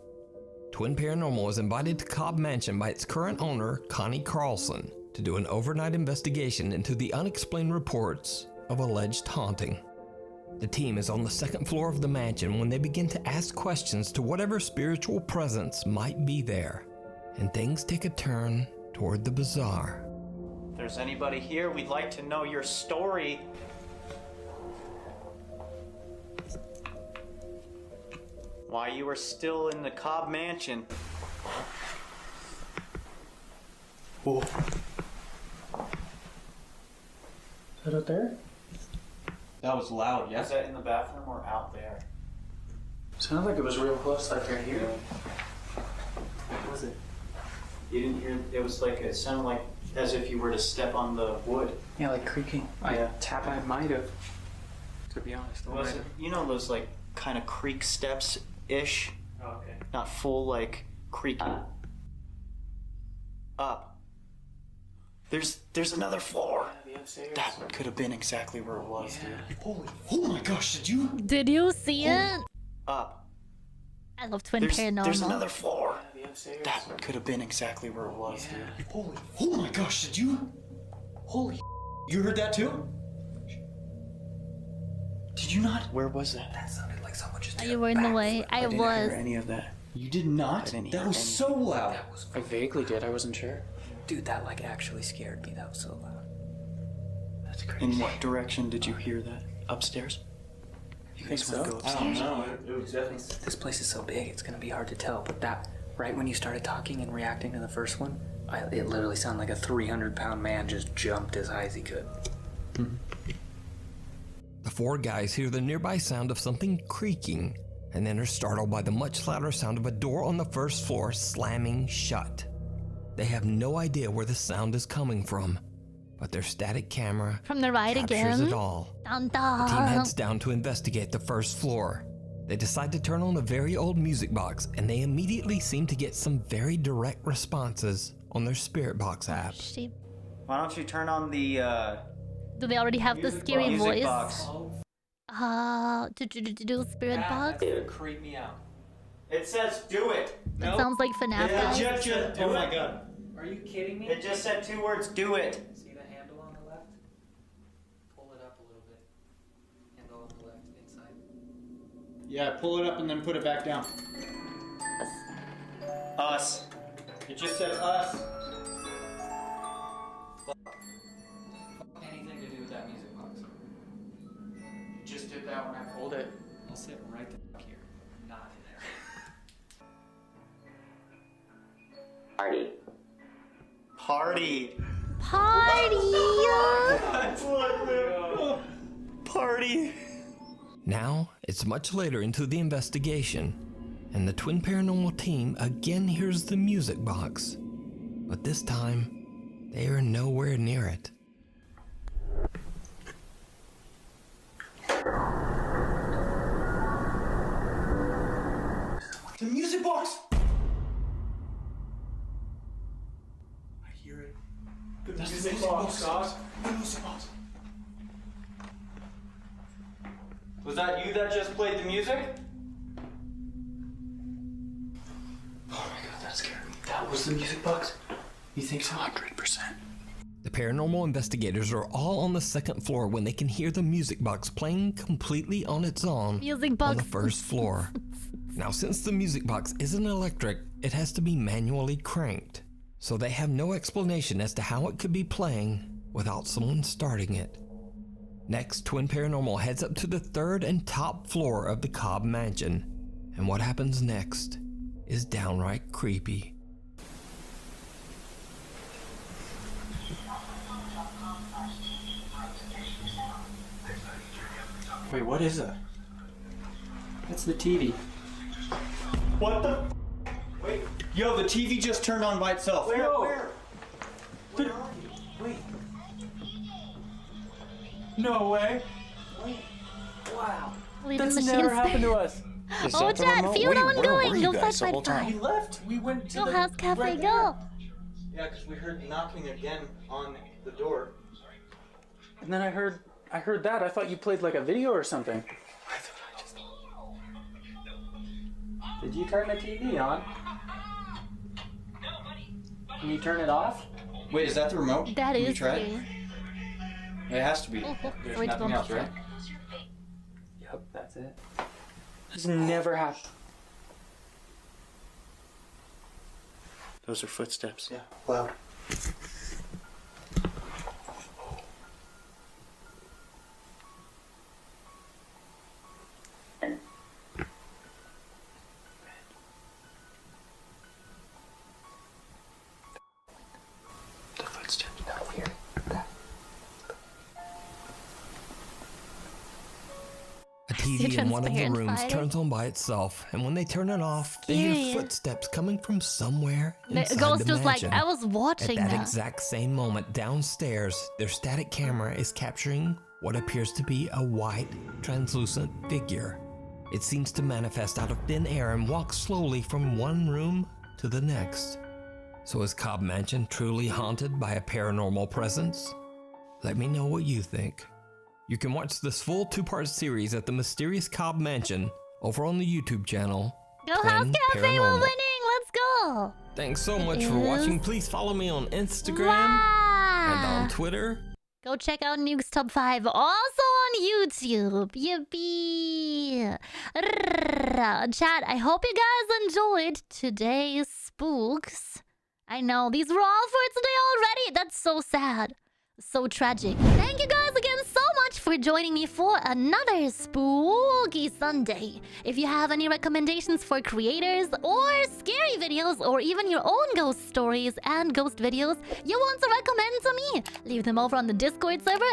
Twin Paranormal was invited to Cobb Mansion by its current owner, Connie Carlson, to do an overnight investigation into the unexplained reports of alleged haunting. The team is on the second floor of the mansion when they begin to ask questions to whatever spiritual presence might be there, and things take a turn toward the bizarre. If there's anybody here, we'd like to know your story. Why you are still in the Cobb Mansion. Whoa. Is that out there? That was loud, yeah? Was that in the bathroom or out there? Sounded like it was real close, like right here. What was it? You didn't hear, it was like, it sounded like as if you were to step on the wood. Yeah, like creaking. I might have, to be honest. Was it, you know those like kind of creak steps-ish? Oh, okay. Not full like creaking. Up. There's another floor. That could have been exactly where it was, dude. Holy, oh my gosh, did you? Did you see it? Up. I love Twin Paranormal. There's another floor. That could have been exactly where it was, dude. Holy, oh my gosh, did you? Holy, you heard that too? Did you not? Where was that? That sounded like someone just. You were in the way. I didn't was. hear any of that. You did not? That was so loud. I vaguely did, I wasn't sure. Dude, that like actually scared me. That was so loud. That's crazy. In what direction did you hear that? Upstairs? You think guys wanna so? go upstairs? I don't know. It was definitely. This place is so big, it's gonna be hard to tell. But that, right when you started talking and reacting to the first one, it literally sounded like a 300-pound man just jumped as high as he could. The four guys hear the nearby sound of something creaking, and then are startled by the much louder sound of a door on the first floor slamming shut. They have no idea where the sound is coming from, but their static camera From the right captures again. it all. Dun, The team dun. heads down to investigate the first floor. They decide to turn on a very old music box, and they immediately seem to get some very direct responses on their Spirit Box app. Why don't you turn on the, Do they already have the scary music voice? box. Do Spirit Box? It would creep me out. It says do it. That sounds like FNAF, guys. Oh my god. Are you kidding me? It just said 2 words, do it. See the handle on the left? Pull it up a little bit. Handle on the left, inside. Yeah, pull it up and then put it back down. Us. It just said us. Anything to do with that music box. You just did that when I pulled it. I'll sit right the fuck here. Not in there. Party. Party. Party. Now, it's much later into the investigation, and the Twin Paranormal team again hears the music box. But this time, they are nowhere near it. The music box. I hear it. That's the music box, guys. The music box. Was that you that just played the music? Oh my god, that scared me. That was the music box? You think so? 100%. The paranormal investigators are all on the second floor when they can hear the music box playing completely on its own on the first floor. Now, since the music box isn't electric, it has to be manually cranked. So they have no explanation as to how it could be playing without someone starting it. Next, Twin Paranormal heads up to the third and top floor of the Cobb Mansion, and what happens next is downright creepy. Wait, what is that? That's the TV. What the? Wait. Yo, the TV just turned on by itself. Where? Where are you? Wait. No way. Wait. Wow. That's never happened to us. Oh, Chad, feud ongoing. Go fight, fight, We fight. left. We went to Go the house cafe, right go. there. Yeah, because we heard knocking again on the door. And then I heard that. I thought you played like a video or something. Did you turn the TV on? Can you turn it off? Wait, is that the remote? That Can you is try it? true. It has to be. There's Sorry to nothing bump else, you. right? Yep, that's it. This never happened. Those are footsteps. Yeah, loud. The footsteps. No, here. A TV in one of the rooms turns on by itself, and when they turn it off, they Yeah. hear footsteps coming from somewhere The inside ghost the was like, mansion. I was watching At that that. exact same moment, downstairs, their static camera is capturing what appears to be a white, translucent figure. It seems to manifest out of thin air and walk slowly from one room to the next. So is Cobb Mansion truly haunted by a paranormal presence? Let me know what you think. You can watch this full 2-part series at the Mysterious Cobb Mansion over on the YouTube channel. Go house Twin cafe, we're Paranormal. winning. Let's go. Thanks so much for Yes. watching. Please follow me on Instagram and on Twitter. Go check out Nuke's Top 5 also on YouTube. Yippee. Chat, I hope you guys enjoyed today's spooks. I know, these were all for today already. That's so sad. So tragic. Thank you guys again so much for joining me for another spooky Sunday. If you have any recommendations for creators or scary videos or even your own ghost stories and ghost videos you want to recommend to me, leave them over on the Discord server,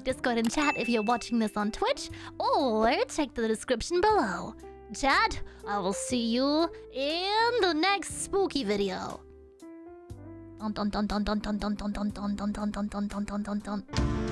!Discord in chat if you're watching this on Twitch, or check the description below. Chat, I will see you in the next spooky video. Dun dun dun dun dun dun dun dun dun dun dun dun dun dun dun dun dun dun.